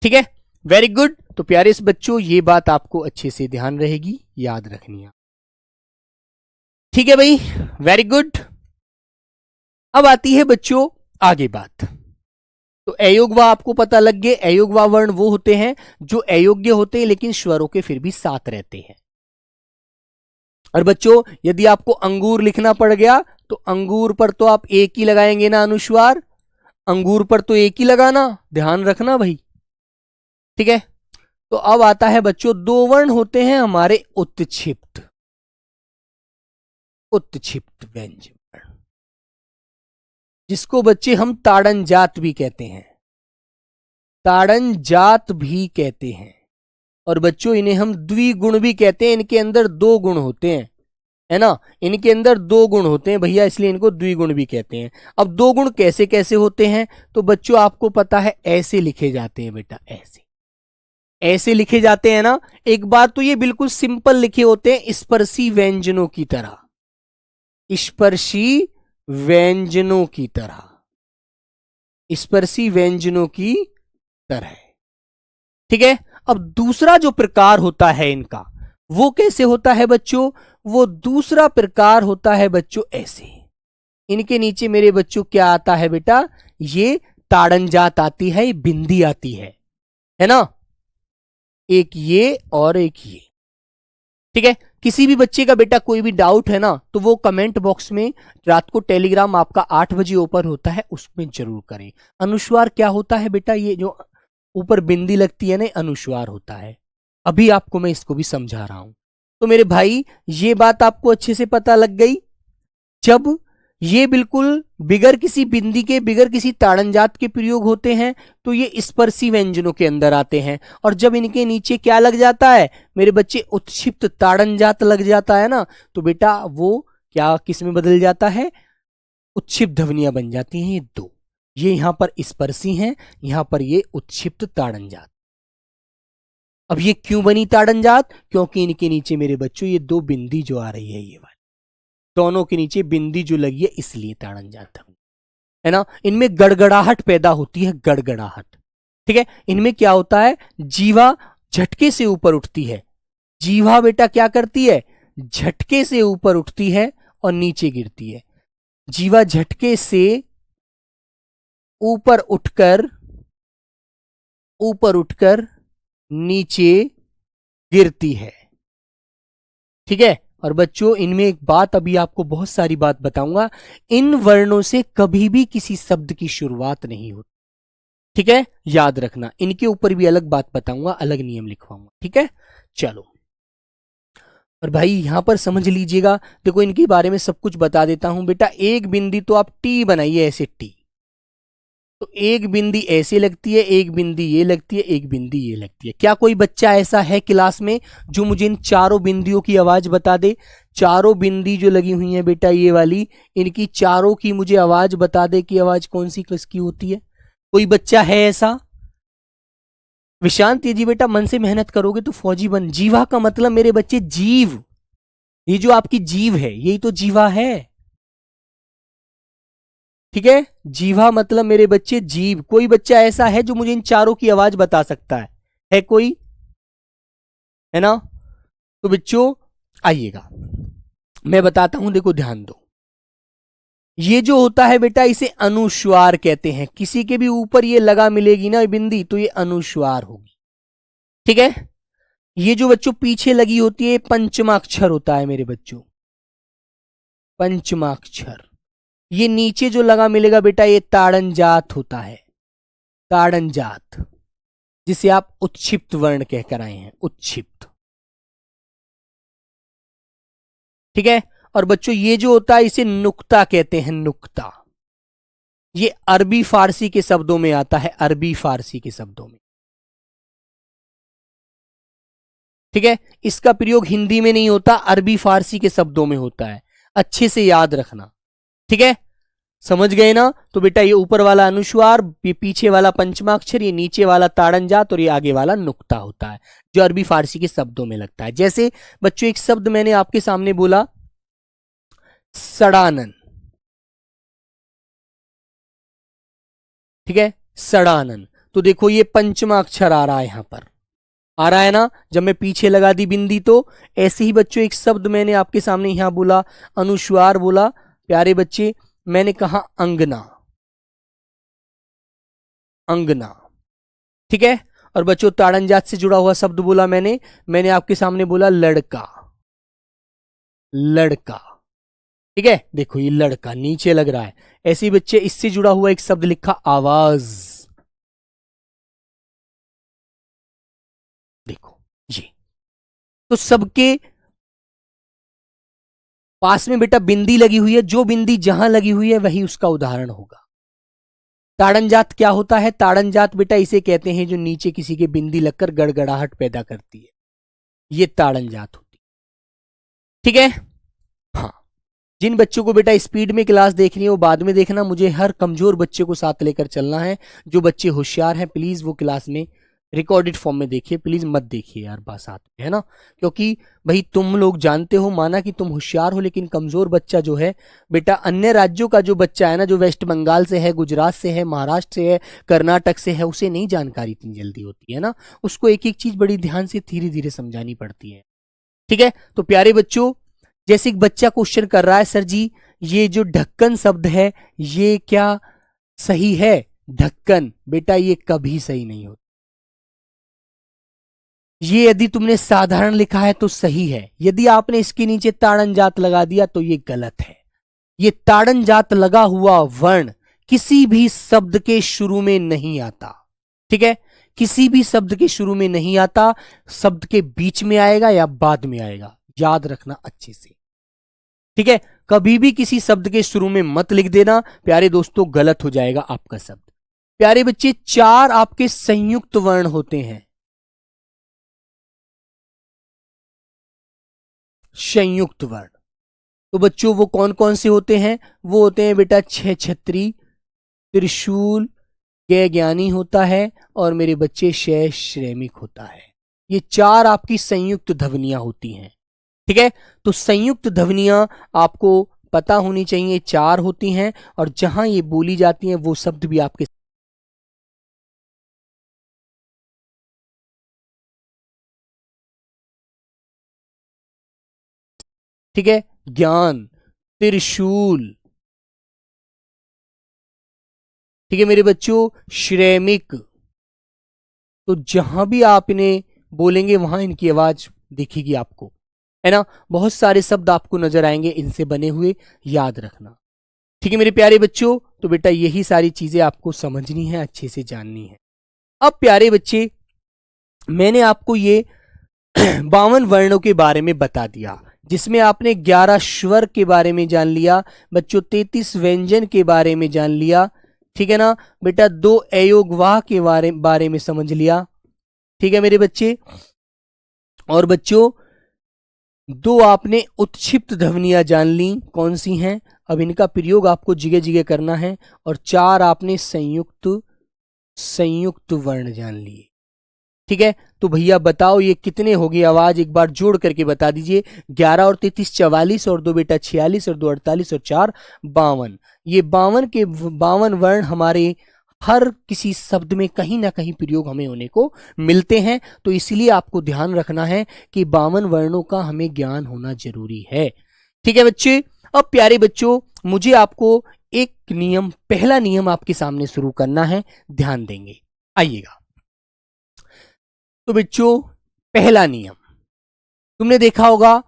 ठीक है, वेरी गुड। तो प्यारे इस बच्चों ये बात आपको अच्छे से ध्यान रहेगी, याद रखनी है, ठीक है भाई, वेरी गुड। अब आती है बच्चों आगे बात। तो अयोग्यवा आपको पता लग गए, अयोग्यवा वर्ण वो होते हैं जो अयोग्य होते हैं लेकिन स्वरों के फिर भी साथ रहते हैं। और बच्चों यदि आपको अंगूर लिखना पड़ गया तो अंगूर पर तो आप एक ही लगाएंगे ना अनुस्वार, अंगूर पर तो एक ही लगाना, ध्यान रखना भाई, ठीक है। तो अब आता है बच्चों दो वर्ण होते हैं हमारे उत्क्षिप्त, उत्क्षिप्त व्यंजन, जिसको बच्चे हम ताड़न जात भी कहते हैं, ताड़न जात भी कहते हैं। और बच्चों इन्हें हम द्विगुण भी कहते हैं, इनके अंदर दो गुण होते हैं, है ना, इनके अंदर दो गुण होते हैं भैया, इसलिए इनको द्विगुण भी कहते हैं। अब दो गुण कैसे कैसे होते हैं, तो बच्चों आपको पता है ऐसे लिखे जाते हैं बेटा, ऐसे ऐसे लिखे जाते हैं ना। एक बार तो ये बिल्कुल सिंपल लिखे होते हैं स्पर्शी व्यंजनों की तरह, स्पर्शी व्यंजनों की तरह, स्पर्शी व्यंजनों की तरह, ठीक है। अब दूसरा जो प्रकार होता है इनका वो कैसे होता है बच्चों, वो दूसरा प्रकार होता है बच्चों ऐसे, इनके नीचे मेरे बच्चों क्या आता है बेटा, ये ताड़न जात आती है, ये बिंदी आती है ना, एक ये और एक ये, ठीक है। किसी भी बच्चे का बेटा कोई भी डाउट है ना तो वो कमेंट बॉक्स में, रात को टेलीग्राम आपका 8 बजे ओपन होता है, उसमें जरूर करें। अनुस्वार क्या होता है बेटा, ये जो ऊपर बिंदी लगती है ना अनुस्वार होता है, अभी आपको मैं इसको भी समझा रहा हूं। तो मेरे भाई ये बात आपको अच्छे से पता लग गई, जब ये बिल्कुल बिगर किसी बिंदी के, बिगर किसी ताड़नजात के प्रयोग होते हैं तो ये स्पर्शी व्यंजनों के अंदर आते हैं। और जब इनके नीचे क्या लग जाता है मेरे बच्चे, उत्क्षिप्त ताड़नजात लग जाता है ना, तो बेटा वो क्या किस में बदल जाता है, उत्क्षिप्त ध्वनियां बन जाती हैं, ये दो, ये यहां पर स्पर्शी हैं, यहां पर ये उत्क्षिप्त ताड़नजात। अब ये क्यों बनी ताड़नजात, क्योंकि इनके नीचे मेरे बच्चों ये दो बिंदी जो आ रही है, ये वाली दोनों के नीचे बिंदी जो लगी है, इसलिए ताड़नजात है ना। इनमें गड़गड़ाहट पैदा होती है, गड़गड़ाहट, ठीक है। इनमें क्या होता है, जीवा झटके से ऊपर उठती है, जीवा बेटा क्या करती है, झटके से ऊपर उठती है और नीचे गिरती है, जीवा झटके से ऊपर उठकर नीचे गिरती है, ठीक है। और बच्चों इनमें एक बात, अभी आपको बहुत सारी बात बताऊंगा, इन वर्णों से कभी भी किसी शब्द की शुरुआत नहीं होती, ठीक है, याद रखना। इनके ऊपर भी अलग बात बताऊंगा, अलग नियम लिखवाऊंगा, ठीक है। चलो और भाई यहां पर समझ लीजिएगा, देखो इनके बारे में सब कुछ बता देता हूं बेटा। एक बिंदी तो आप टी बनाइए, ऐसे टी, तो एक बिंदी ऐसे लगती है, एक बिंदी ये लगती है, एक बिंदी ये लगती है। क्या कोई बच्चा ऐसा है क्लास में जो मुझे इन चारों बिंदियों की आवाज बता दे, चारों बिंदी जो लगी हुई है बेटा ये वाली, इनकी चारों की मुझे आवाज बता दे कि आवाज कौन सी किसकी होती है, कोई बच्चा है ऐसा। विशांत जी बेटा मन से मेहनत करोगे तो फौजी बन। जीवा का मतलब मेरे बच्चे जीव, ये जो आपकी जीव है यही तो जीवा है, ठीक है। जीवा मतलब मेरे बच्चे जीव। कोई बच्चा ऐसा है जो मुझे इन चारों की आवाज बता सकता है कोई, है ना। तो बच्चों आइएगा मैं बताता हूं, देखो ध्यान दो। ये जो होता है बेटा इसे अनुस्वार कहते हैं, किसी के भी ऊपर ये लगा मिलेगी ना बिंदी तो ये अनुस्वार होगी, ठीक है। ये जो बच्चों पीछे लगी होती है पंचमाक्षर होता है मेरे बच्चों, पंचमाक्षर। ये नीचे जो लगा मिलेगा बेटा ये ताड़नजात होता है, ताड़नजात, जिसे आप उत्क्षिप्त वर्ण कहकर आए हैं, उत्क्षिप्त। ठीक है। और बच्चों ये जो होता है इसे नुक्ता कहते हैं, नुक्ता। ये अरबी फारसी के शब्दों में आता है, अरबी फारसी के शब्दों में। ठीक है। इसका प्रयोग हिंदी में नहीं होता, अरबी फारसी के शब्दों में होता है, अच्छे से याद रखना। ठीक है, समझ गए ना। तो बेटा ये ऊपर वाला अनुस्वार, ये पीछे वाला पंचमाक्षर, ये नीचे वाला ताड़नजात और ये आगे वाला नुक्ता होता है, जो अरबी फारसी के शब्दों में लगता है। जैसे बच्चों एक शब्द मैंने आपके सामने बोला, सड़ानन। ठीक है, सड़ानन। तो देखो ये पंचमा अक्षर आ रहा है, यहां पर आ रहा है ना, जब मैं पीछे लगा दी बिंदी। तो ऐसे ही बच्चों एक शब्द मैंने आपके सामने यहां बोला, अनुस्वार बोला, प्यारे बच्चे, मैंने कहा अंगना, अंगना। ठीक है। और बच्चों ताड़नजात से जुड़ा हुआ शब्द बोला मैंने आपके सामने बोला लड़का, लड़का। ठीक है, देखो ये लड़का नीचे लग रहा है। ऐसे ही बच्चे इससे जुड़ा हुआ एक शब्द लिखा आवाज, देखो ये। तो सबके पास में बेटा बिंदी लगी हुई है, जो बिंदी जहां लगी हुई है वही उसका उदाहरण होगा। ताड़नजात क्या होता है? ताड़नजात बेटा इसे कहते हैं जो नीचे किसी के बिंदी लगकर गड़गड़ाहट पैदा करती है, ये ताड़नजात होती है। ठीक है। हाँ, जिन बच्चों को बेटा स्पीड में क्लास देखनी है वो बाद में देखना, मुझे हर कमजोर बच्चे को साथ लेकर चलना है। जो बच्चे होशियार हैं प्लीज वो क्लास में रिकॉर्डेड फॉर्म में देखिए, प्लीज मत देखिए यार बात साथ में, है ना। क्योंकि भाई तुम लोग जानते हो, माना कि तुम होशियार हो, लेकिन कमजोर बच्चा जो है बेटा, अन्य राज्यों का जो बच्चा है ना, जो वेस्ट बंगाल से है, गुजरात से है, महाराष्ट्र से है, कर्नाटक से है, उसे नहीं जानकारी इतनी जल्दी होती है ना, उसको एक एक चीज बड़ी ध्यान से धीरे धीरे समझानी पड़ती है। ठीक है। तो प्यारे बच्चों, जैसे एक बच्चा क्वेश्चन कर रहा है, सर जी ये जो ढक्कन शब्द है ये क्या सही है? ढक्कन बेटा ये कभी सही नहीं होता। ये यदि तुमने साधारण लिखा है तो सही है, यदि आपने इसके नीचे ताड़नजात लगा दिया तो ये गलत है। ये ताड़नजात लगा हुआ वर्ण किसी भी शब्द के शुरू में नहीं आता। ठीक है, किसी भी शब्द के शुरू में नहीं आता, शब्द के बीच में आएगा या बाद में आएगा, याद रखना अच्छे से। ठीक है, कभी भी किसी शब्द के शुरू में मत लिख देना प्यारे दोस्तों, गलत हो जाएगा आपका शब्द। प्यारे बच्चे, 4 आपके संयुक्त वर्ण होते हैं, संयुक्त वर्ण। तो बच्चों वो कौन कौन से होते हैं? वो होते हैं बेटा छह छत्री, त्रिशूल, ज्ञ ज्ञानी होता है, और मेरे बच्चे शय श्रैमिक होता है। ये 4 आपकी संयुक्त ध्वनियां होती हैं। ठीक है, तो संयुक्त ध्वनियां आपको पता होनी चाहिए, 4 होती हैं, और जहां ये बोली जाती हैं वो शब्द भी आपके। ठीक है, ज्ञान, त्रिशूल, ठीक है मेरे बच्चों, श्रैमिक। तो जहां भी आप इन्हें बोलेंगे वहां इनकी आवाज दिखेगी आपको, है ना। बहुत सारे शब्द आपको नजर आएंगे इनसे बने हुए, याद रखना। ठीक है मेरे प्यारे बच्चों, तो बेटा यही सारी चीजें आपको समझनी है, अच्छे से जाननी है। अब प्यारे बच्चे, मैंने आपको ये 52 वर्णों के बारे में बता दिया, जिसमें आपने 11 स्वर के बारे में जान लिया बच्चों, 33 व्यंजन के बारे में जान लिया। ठीक है ना बेटा, 2 अयोगवाह के बारे में समझ लिया। ठीक है मेरे बच्चे, और बच्चों 2 आपने उत्क्षिप्त ध्वनियां जान ली, कौन सी हैं, अब इनका प्रयोग आपको जिगे जिगे करना है। और 4 आपने संयुक्त वर्ण जान लिए। ठीक है, तो भैया बताओ ये कितने हो गए, आवाज एक बार जोड़ करके बता दीजिए। 11 और 33 44, और 2 बेटा 46, और 2 48, और 4 52। ये 52 के 52 वर्ण हमारे हर किसी शब्द में कहीं ना कहीं प्रयोग हमें होने को मिलते हैं। तो इसलिए आपको ध्यान रखना है कि 52 वर्णों का हमें ज्ञान होना जरूरी है। ठीक है बच्चे, अब प्यारे बच्चों मुझे आपको एक नियम, पहला नियम आपके सामने शुरू करना है, ध्यान देंगे, आइएगा। तो बच्चों पहला नियम तुमने देखा होगा,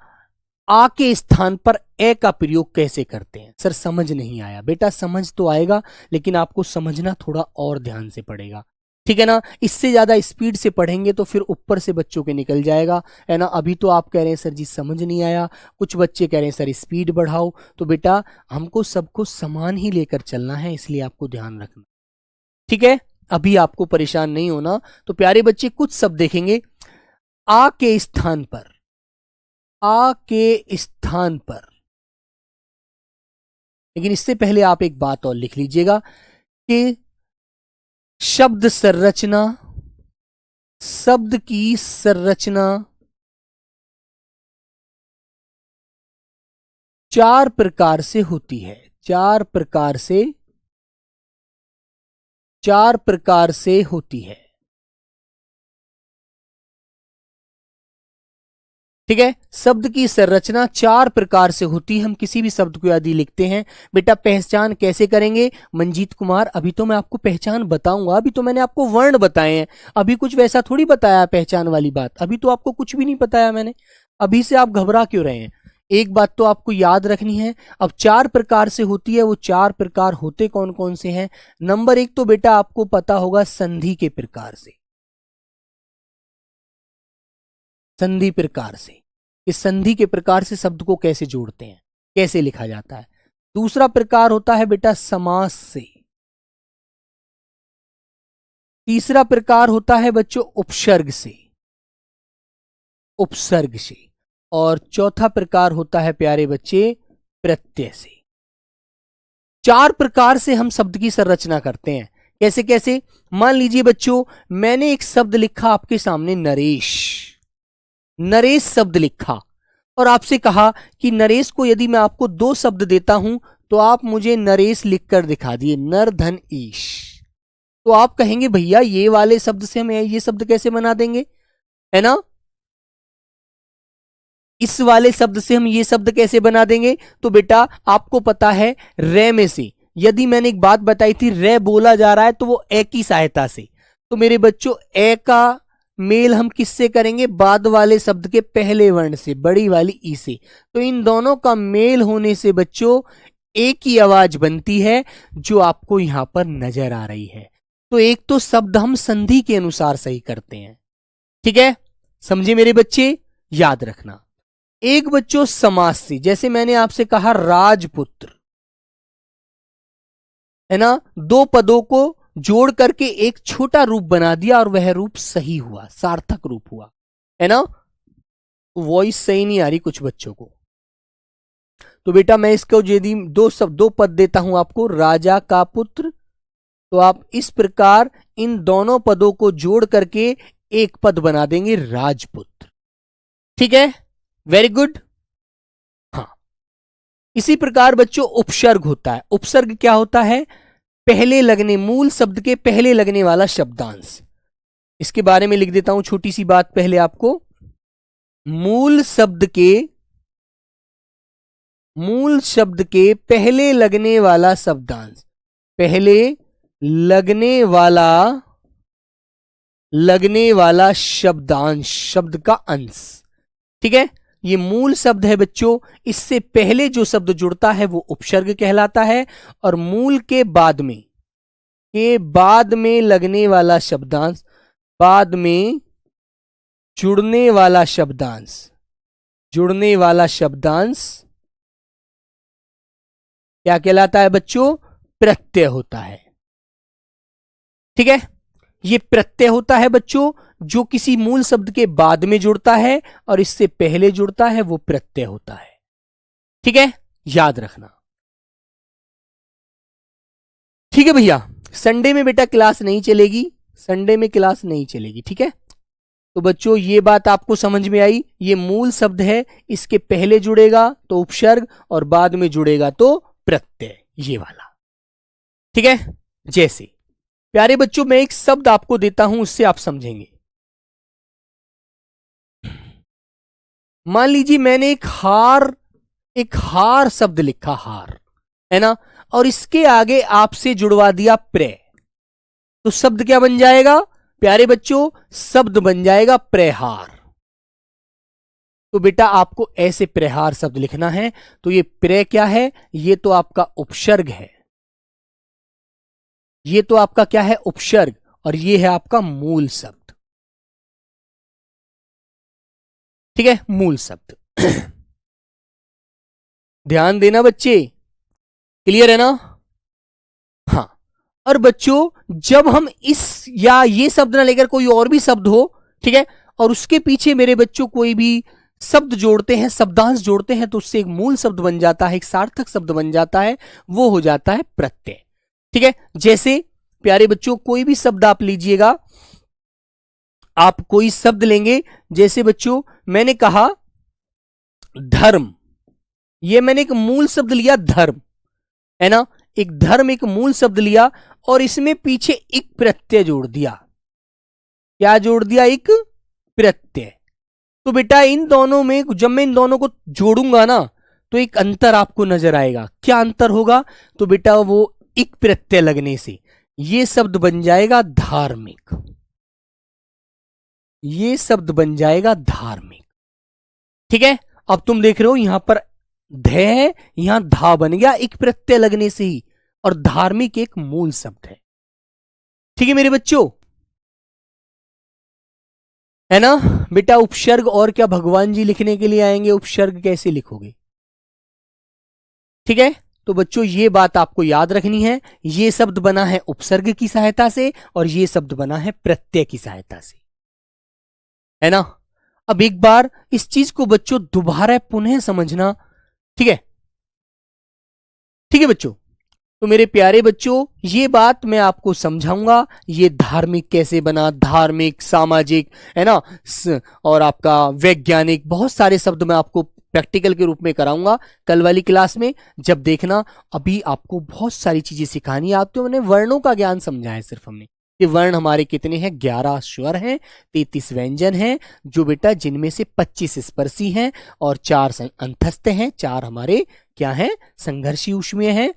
आ के स्थान पर ए का प्रयोग कैसे करते हैं। सर समझ नहीं आया। बेटा समझ तो आएगा, लेकिन आपको समझना थोड़ा और ध्यान से पड़ेगा, ठीक है ना। इससे ज्यादा स्पीड से पढ़ेंगे तो फिर ऊपर से बच्चों के निकल जाएगा, है ना। अभी तो आप कह रहे हैं सर जी समझ नहीं आया, कुछ बच्चे कह रहे हैं सर स्पीड बढ़ाओ। तो बेटा हमको सबको समान ही लेकर चलना है, इसलिए आपको ध्यान रखना, ठीक है। अभी आपको परेशान नहीं होना। तो प्यारे बच्चे कुछ शब्द देखेंगे। आ के स्थान पर, आ के स्थान पर, लेकिन इससे पहले आप एक बात और लिख लीजिएगा कि शब्द संरचना, शब्द की संरचना 4 प्रकार से होती है। 4 प्रकार से होती है, ठीक है। शब्द की संरचना 4 प्रकार से होती है। हम किसी भी शब्द को यदि लिखते हैं, बेटा पहचान कैसे करेंगे मंजीत कुमार? अभी तो मैं आपको पहचान बताऊंगा, अभी तो मैंने आपको वर्ण बताए हैं, अभी कुछ वैसा थोड़ी बताया पहचान वाली बात, अभी तो आपको कुछ भी नहीं बताया मैंने। अभी से आप घबरा क्यों रहे हैं? एक बात तो आपको याद रखनी है। अब 4 प्रकार से होती है, वो 4 प्रकार होते कौन कौन से हैं? नंबर 1 तो बेटा आपको पता होगा संधि के प्रकार से, संधि प्रकार से। इस संधि के प्रकार से शब्द को कैसे जोड़ते हैं, कैसे लिखा जाता है। दूसरा प्रकार होता है बेटा समास से। तीसरा प्रकार होता है बच्चों उपसर्ग से, उपसर्ग से। और चौथा प्रकार होता है प्यारे बच्चे प्रत्यय से। 4 प्रकार से हम शब्द की संरचना करते हैं। कैसे कैसे? मान लीजिए बच्चों मैंने एक शब्द लिखा आपके सामने नरेश, नरेश शब्द लिखा, और आपसे कहा कि नरेश को यदि मैं आपको 2 शब्द देता हूं तो आप मुझे नरेश लिखकर दिखा दिए, नर धन ईश। तो आप कहेंगे भैया ये वाले शब्द से हम ये शब्द कैसे बना देंगे, है ना। इस वाले शब्द से हम ये शब्द कैसे बना देंगे? तो बेटा आपको पता है रे में से, यदि मैंने एक बात बताई थी रे बोला जा रहा है तो वो ए की सहायता से। तो मेरे बच्चों ए का मेल हम किससे करेंगे? बाद वाले शब्द के पहले वर्ण से, बड़ी वाली ई से। तो इन दोनों का मेल होने से बच्चों एक ही आवाज बनती है जो आपको यहां पर नजर आ रही है। तो एक तो शब्द हम संधि के अनुसार सही करते हैं, ठीक है, समझे मेरे बच्चे? याद रखना। एक बच्चों समास से, जैसे मैंने आपसे कहा राजपुत्र, है ना, 2 पदों को जोड़ करके एक छोटा रूप बना दिया और वह रूप सही हुआ, सार्थक रूप हुआ, है ना। वॉइस सही नहीं आ रही कुछ बच्चों को। तो बेटा मैं इसको यदि 2 पद देता हूं आपको, राजा का पुत्र, तो आप इस प्रकार इन दोनों पदों को जोड़ करके एक पद बना देंगे राजपुत्र, ठीक है, वेरी गुड। हाँ, इसी प्रकार बच्चों उपसर्ग होता है। उपसर्ग क्या होता है? पहले लगने, मूल शब्द के पहले लगने वाला शब्दांश। इसके बारे में लिख देता हूं छोटी सी बात पहले आपको। मूल शब्द के पहले लगने वाला शब्दांश, पहले लगने वाला शब्दांश, शब्द का अंश, ठीक है। ये मूल शब्द है बच्चों, इससे पहले जो शब्द जुड़ता है वो उपसर्ग कहलाता है, और मूल के बाद में लगने वाला शब्दांश, बाद में जुड़ने वाला शब्दांश क्या कहलाता है बच्चों? प्रत्यय होता है, ठीक है। ये प्रत्यय होता है बच्चों जो किसी मूल शब्द के बाद में जुड़ता है, और इससे पहले जुड़ता है वो प्रत्यय होता है, ठीक है, याद रखना। ठीक है भैया, संडे में बेटा क्लास नहीं चलेगी, संडे में क्लास नहीं चलेगी, ठीक है। तो बच्चों ये बात आपको समझ में आई, ये मूल शब्द है, इसके पहले जुड़ेगा तो उपसर्ग और बाद में जुड़ेगा तो प्रत्यय, ये वाला, ठीक है। जैसे प्यारे बच्चों मैं एक शब्द आपको देता हूं, उससे आप समझेंगे। मान लीजिए मैंने एक हार शब्द लिखा, हार, है ना, और इसके आगे आपसे जुड़वा दिया प्रे, तो शब्द क्या बन जाएगा प्यारे बच्चों? शब्द बन जाएगा प्रेहार, तो बेटा आपको ऐसे प्रहार शब्द लिखना है। तो ये प्रे क्या है, ये तो आपका उपसर्ग है, ये तो आपका क्या है, उपसर्ग, और ये है आपका मूल शब्द। ठीक है, मूल शब्द। ध्यान देना बच्चे, क्लियर है ना? हाँ। और बच्चों जब हम इस या ये शब्द ना लेकर कोई और भी शब्द हो, ठीक है, और उसके पीछे मेरे बच्चों कोई भी शब्द जोड़ते हैं, शब्दांश जोड़ते हैं, तो उससे एक मूल शब्द बन जाता है, एक सार्थक शब्द बन जाता है, वो हो जाता है प्रत्यय। ठीक है, जैसे प्यारे बच्चों कोई भी शब्द आप लीजिएगा, आप कोई शब्द लेंगे, जैसे बच्चों मैंने कहा धर्म, ये मैंने एक मूल शब्द लिया धर्म, है ना, एक धर्म एक मूल शब्द लिया और इसमें पीछे एक प्रत्यय जोड़ दिया। क्या जोड़ दिया, एक प्रत्यय। तो बेटा इन दोनों में जब मैं इन दोनों को जोड़ूंगा ना तो एक अंतर आपको नजर आएगा। क्या अंतर होगा, तो बेटा वो एक प्रत्यय लगने से ये शब्द बन जाएगा धार्मिक, ये शब्द बन जाएगा धार्मिक। ठीक है, अब तुम देख रहे हो यहां पर ध है, यहां धा बन गया एक प्रत्यय लगने से ही, और धार्मिक एक मूल शब्द है। ठीक है मेरे बच्चों, है ना? बेटा उपसर्ग और क्या भगवान जी लिखने के लिए आएंगे, उपसर्ग कैसे लिखोगे? ठीक है, तो बच्चों ये बात आपको याद रखनी है, ये शब्द बना है उपसर्ग की सहायता से और ये शब्द बना है प्रत्यय की सहायता से, है ना? अब एक बार इस चीज को बच्चों दोबारा पुनः समझना। ठीक है, ठीक है बच्चों, तो मेरे प्यारे बच्चों ये बात मैं आपको समझाऊंगा, ये धार्मिक कैसे बना, धार्मिक, सामाजिक, है ना, और आपका वैज्ञानिक, बहुत सारे शब्द मैं आपको प्रैक्टिकल के रूप में कराऊंगा कल वाली क्लास में। जब देखना, अभी आपको बहुत सारी चीजें सिखानी है। आपको मैंने वर्णों का ज्ञान समझाया, सिर्फ हमने ये वर्ण हमारे कितने हैं, 11 स्वर हैं, 33 व्यंजन हैं, जो बेटा जिनमें से 25 स्पर्शी हैं और 4 अंतस्थ हैं, 4 हमारे क्या हैं, संघर्षी ऊष्मीय हैं,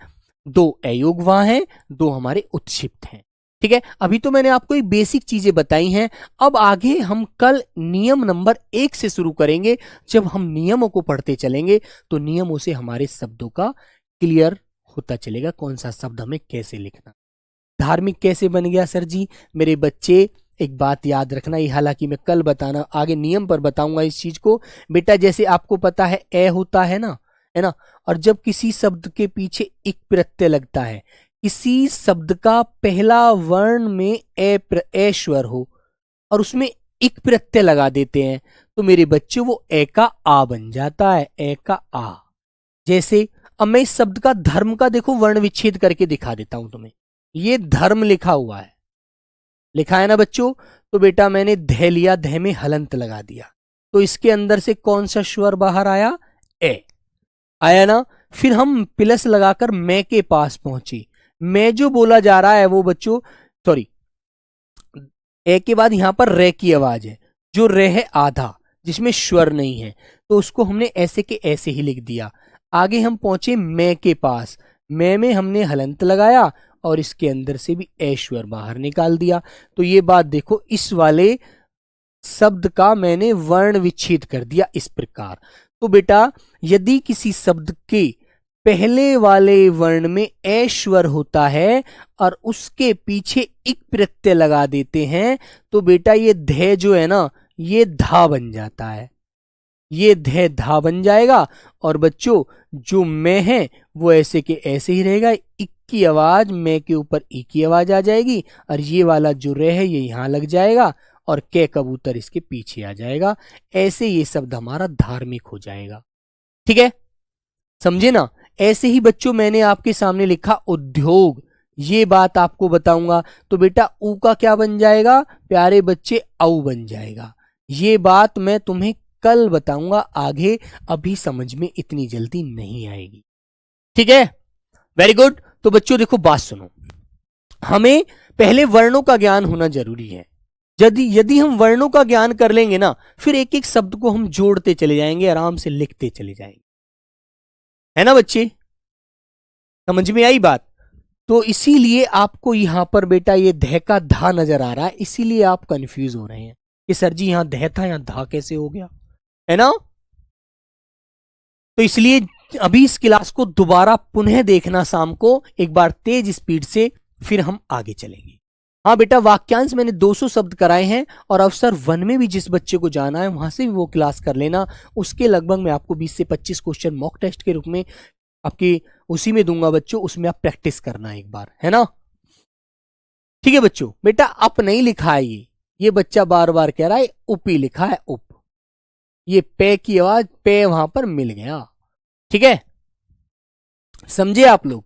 2 अयोगवाह हैं, 2 हमारे उत्क्षिप्त हैं। ठीक है, अभी तो मैंने आपको ये बेसिक चीजें बताई हैं। अब आगे हम कल नियम नंबर 1 से शुरू करेंगे। जब हम नियमों को पढ़ते चलेंगे तो नियमों से हमारे शब्दों का क्लियर होता चलेगा, कौन सा शब्द हमें कैसे लिखना। धार्मिक कैसे बन गया सर जी? मेरे बच्चे एक बात याद रखना, ये हालांकि मैं कल बताना, आगे नियम पर बताऊंगा इस चीज को। बेटा जैसे आपको पता है ए होता है ना, है ना, और जब किसी शब्द के पीछे एक प्रत्यय लगता है, किसी शब्द का पहला वर्ण में ए स्वर हो और उसमें एक प्रत्यय लगा देते हैं, तो मेरे बच्चे वो ए का आ बन जाता है, ए का आ। जैसे अब मैं इस शब्द का धर्म का देखो वर्ण विच्छेद करके दिखा देता हूं तुम्हें। ये धर्म लिखा हुआ है, लिखा है ना बच्चों, तो बेटा मैंने ध लिया, ध में हलंत लगा दिया, तो इसके अंदर से कौन सा स्वर बाहर आया, ए आया ना। फिर हम प्लस लगाकर मैं के पास पहुंचे, मैं जो बोला जा रहा है वो बच्चों, सॉरी, ए के बाद यहां पर रे की आवाज है, जो रे है आधा, जिसमें स्वर नहीं है, तो उसको हमने ऐसे के ऐसे ही लिख दिया। आगे हम पहुंचे मैं के पास, मैं में हमने हलंत लगाया और इसके अंदर से भी ए स्वर बाहर निकाल दिया। तो ये बात देखो, इस वाले शब्द का मैंने वर्ण विच्छेद कर दिया इस प्रकार। तो बेटा यदि किसी शब्द के पहले वाले वर्ण में ए स्वर होता है और उसके पीछे एक प्रत्यय लगा देते हैं, तो बेटा ये ध जो है ना, ये धा बन जाता है, ये ध धा बन जाएगा। और बच्चों जो मैं है वो ऐसे के ऐसे ही रहेगा, इक की आवाज मैं के ऊपर ई की आवाज आ जाएगी, और ये वाला जो रे है ये यहां लग जाएगा और के कबूतर इसके पीछे आ जाएगा। ऐसे ये शब्द हमारा धार्मिक हो जाएगा। ठीक है, समझे ना? ऐसे ही बच्चों मैंने आपके सामने लिखा उद्योग, ये बात आपको बताऊंगा, तो बेटा ऊ का क्या बन जाएगा प्यारे बच्चे, औ बन जाएगा। ये बात मैं तुम्हें कल बताऊंगा आगे, अभी समझ में इतनी जल्दी नहीं आएगी। ठीक है, वेरी गुड। तो बच्चों देखो बात सुनो, हमें पहले वर्णों का ज्ञान होना जरूरी है। यदि हम वर्णों का ज्ञान कर लेंगे ना, फिर एक एक शब्द को हम जोड़ते चले जाएंगे, आराम से लिखते चले जाएंगे, है ना बच्चे? समझ में आई बात? तो इसीलिए आपको यहां पर बेटा ये ध का धा नजर आ रहा है, इसीलिए आप कंफ्यूज हो रहे हैं कि सर जी यहां ध था, यहां धा कैसे हो गया, है ना? तो इसलिए अभी इस क्लास को दोबारा पुनः देखना शाम को एक बार तेज स्पीड से, फिर हम आगे चलेंगे। हाँ बेटा, वाक्यांश मैंने 200 शब्द कराए हैं और अवसर 1 में भी जिस बच्चे को जाना है वहां से भी वो क्लास कर लेना। उसके लगभग मैं आपको 20 से 25 क्वेश्चन मॉक टेस्ट के रूप में आपकी उसी में दूंगा बच्चों, उसमें आप प्रैक्टिस करना एक बार, है ना। ठीक है बच्चों। बेटा अप नहीं लिखा है, ये बच्चा बार बार कह रहा है उप ही लिखा है, उप। ये पे की आवाज पे वहां पर मिल गया। ठीक है, समझे आप लोग।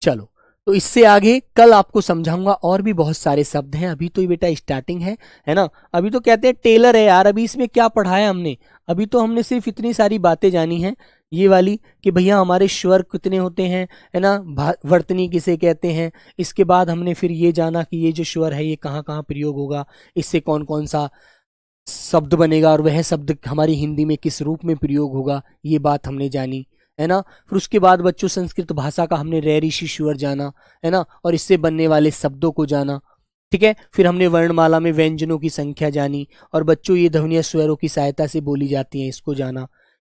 चलो, तो इससे आगे कल आपको समझाऊंगा और भी बहुत सारे शब्द हैं। अभी तो ये बेटा स्टार्टिंग है ना। अभी तो कहते हैं टेलर है यार, अभी इसमें क्या पढ़ाया हमने। अभी तो हमने सिर्फ इतनी सारी बातें जानी हैं, ये वाली कि भैया हमारे स्वर कितने होते हैं, है ना, वर्तनी किसे कहते हैं। इसके बाद हमने फिर ये जाना कि ये जो स्वर है ये कहाँ कहाँ प्रयोग होगा, इससे कौन कौन सा शब्द बनेगा और वह शब्द हमारी हिंदी में किस रूप में प्रयोग होगा, ये बात हमने जानी, है ना। फिर उसके बाद बच्चों संस्कृत भाषा का हमने रे ऋषि स्वर जाना, है ना, और इससे बनने वाले शब्दों को जाना। ठीक है, फिर हमने वर्णमाला में व्यंजनों की संख्या जानी और बच्चों ये ध्वनियां स्वरों की सहायता से बोली जाती हैं, इसको जाना,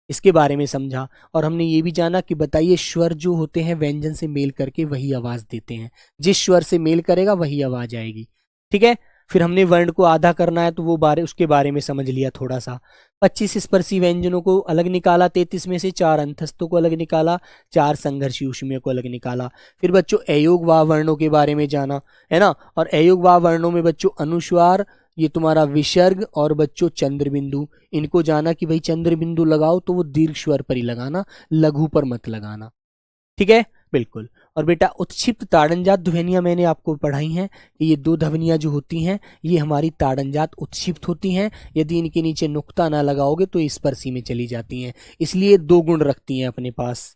इसके बारे में समझा। और हमने ये भी जाना कि बताइए स्वर जो होते हैं व्यंजन से मेल करके वही आवाज देते हैं, जिस स्वर से मेल करेगा वही आवाज आएगी। ठीक है, फिर हमने वर्ण को आधा करना है तो वो उसके बारे में समझ लिया थोड़ा सा। 25 स्पर्शी व्यंजनों को अलग निकाला, 33 में से 4 अंतस्थों को अलग निकाला, 4 संघर्षी ऊष्मीय को अलग निकाला। फिर बच्चों अयोग वाव वर्णों के बारे में जाना, है ना। और अयोग वाव वर्णों में बच्चों अनुस्वार, ये तुम्हारा विसर्ग और बच्चों चंद्र बिंदु, इनको जाना कि भाई चंद्र बिंदु लगाओ तो वो दीर्घ स्वर पर ही लगाना, लघु पर मत लगाना। ठीक है, बिल्कुल। और बेटा उत्क्षिप्त ताड़नजात ध्वनियां मैंने आपको पढ़ाई हैं कि ये 2 ध्वनियां जो होती हैं ये हमारी ताड़नजात उत्क्षिप्त होती हैं। यदि इनके नीचे नुक्ता ना लगाओगे तो स्पर्शी में चली जाती हैं, इसलिए 2 गुण रखती हैं अपने पास।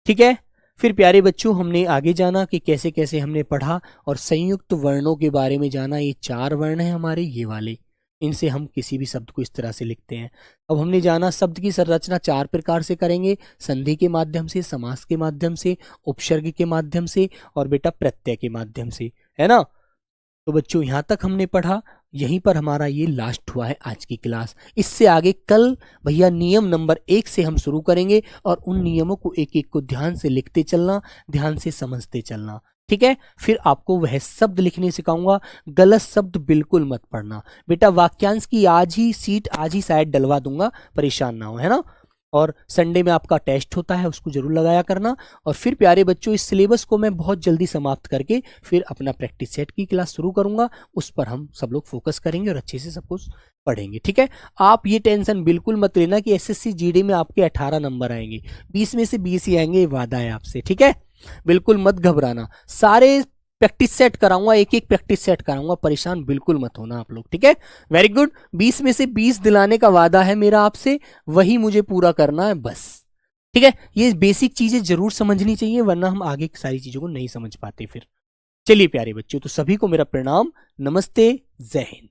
ठीक है, फिर प्यारे बच्चों हमने आगे जाना कि कैसे कैसे हमने पढ़ा और संयुक्त वर्णों के बारे में जाना। ये 4 वर्ण हैं हमारे, ये वाले, इनसे हम किसी भी शब्द को इस तरह से लिखते हैं। अब हमने जाना शब्द की संरचना 4 प्रकार से करेंगे, संधि के माध्यम से, समास के माध्यम से, उपसर्ग के माध्यम से और बेटा प्रत्यय के माध्यम से, है ना। तो बच्चों यहां तक हमने पढ़ा, यहीं पर हमारा ये लास्ट हुआ है आज की क्लास। इससे आगे कल भैया नियम नंबर 1 से हम शुरू करेंगे और उन नियमों को एक एक को ध्यान से लिखते चलना, ध्यान से समझते चलना। ठीक है, फिर आपको वह शब्द लिखने सिखाऊंगा, गलत शब्द बिल्कुल मत पढ़ना बेटा। वाक्यांश की आज ही सीट आज ही शायद डलवा दूंगा, परेशान ना हो, है ना। और संडे में आपका टेस्ट होता है, उसको जरूर लगाया करना। और फिर प्यारे बच्चों इस सिलेबस को मैं बहुत जल्दी समाप्त करके फिर अपना प्रैक्टिस सेट की क्लास शुरू करूंगा, उस पर हम सब लोग फोकस करेंगे और अच्छे से सब कुछ पढ़ेंगे। ठीक है, आप ये टेंशन बिल्कुल मत लेना कि एसएससी जीडी में आपके 18 नंबर आएंगे, 20 में से 20 ही आएंगे, ये वादा है आपसे। ठीक है, बिल्कुल मत घबराना, सारे प्रैक्टिस सेट कराऊंगा, एक एक प्रैक्टिस सेट कराऊंगा, परेशान बिल्कुल मत होना आप लोग। ठीक है, वेरी गुड। 20 में से 20 दिलाने का वादा है मेरा आपसे, वही मुझे पूरा करना है बस। ठीक है, ये बेसिक चीजें जरूर समझनी चाहिए, वरना हम आगे की सारी चीजों को नहीं समझ पाते फिर। चलिए प्यारे बच्चों, तो सभी को मेरा प्रणाम, नमस्ते, जय हिंद।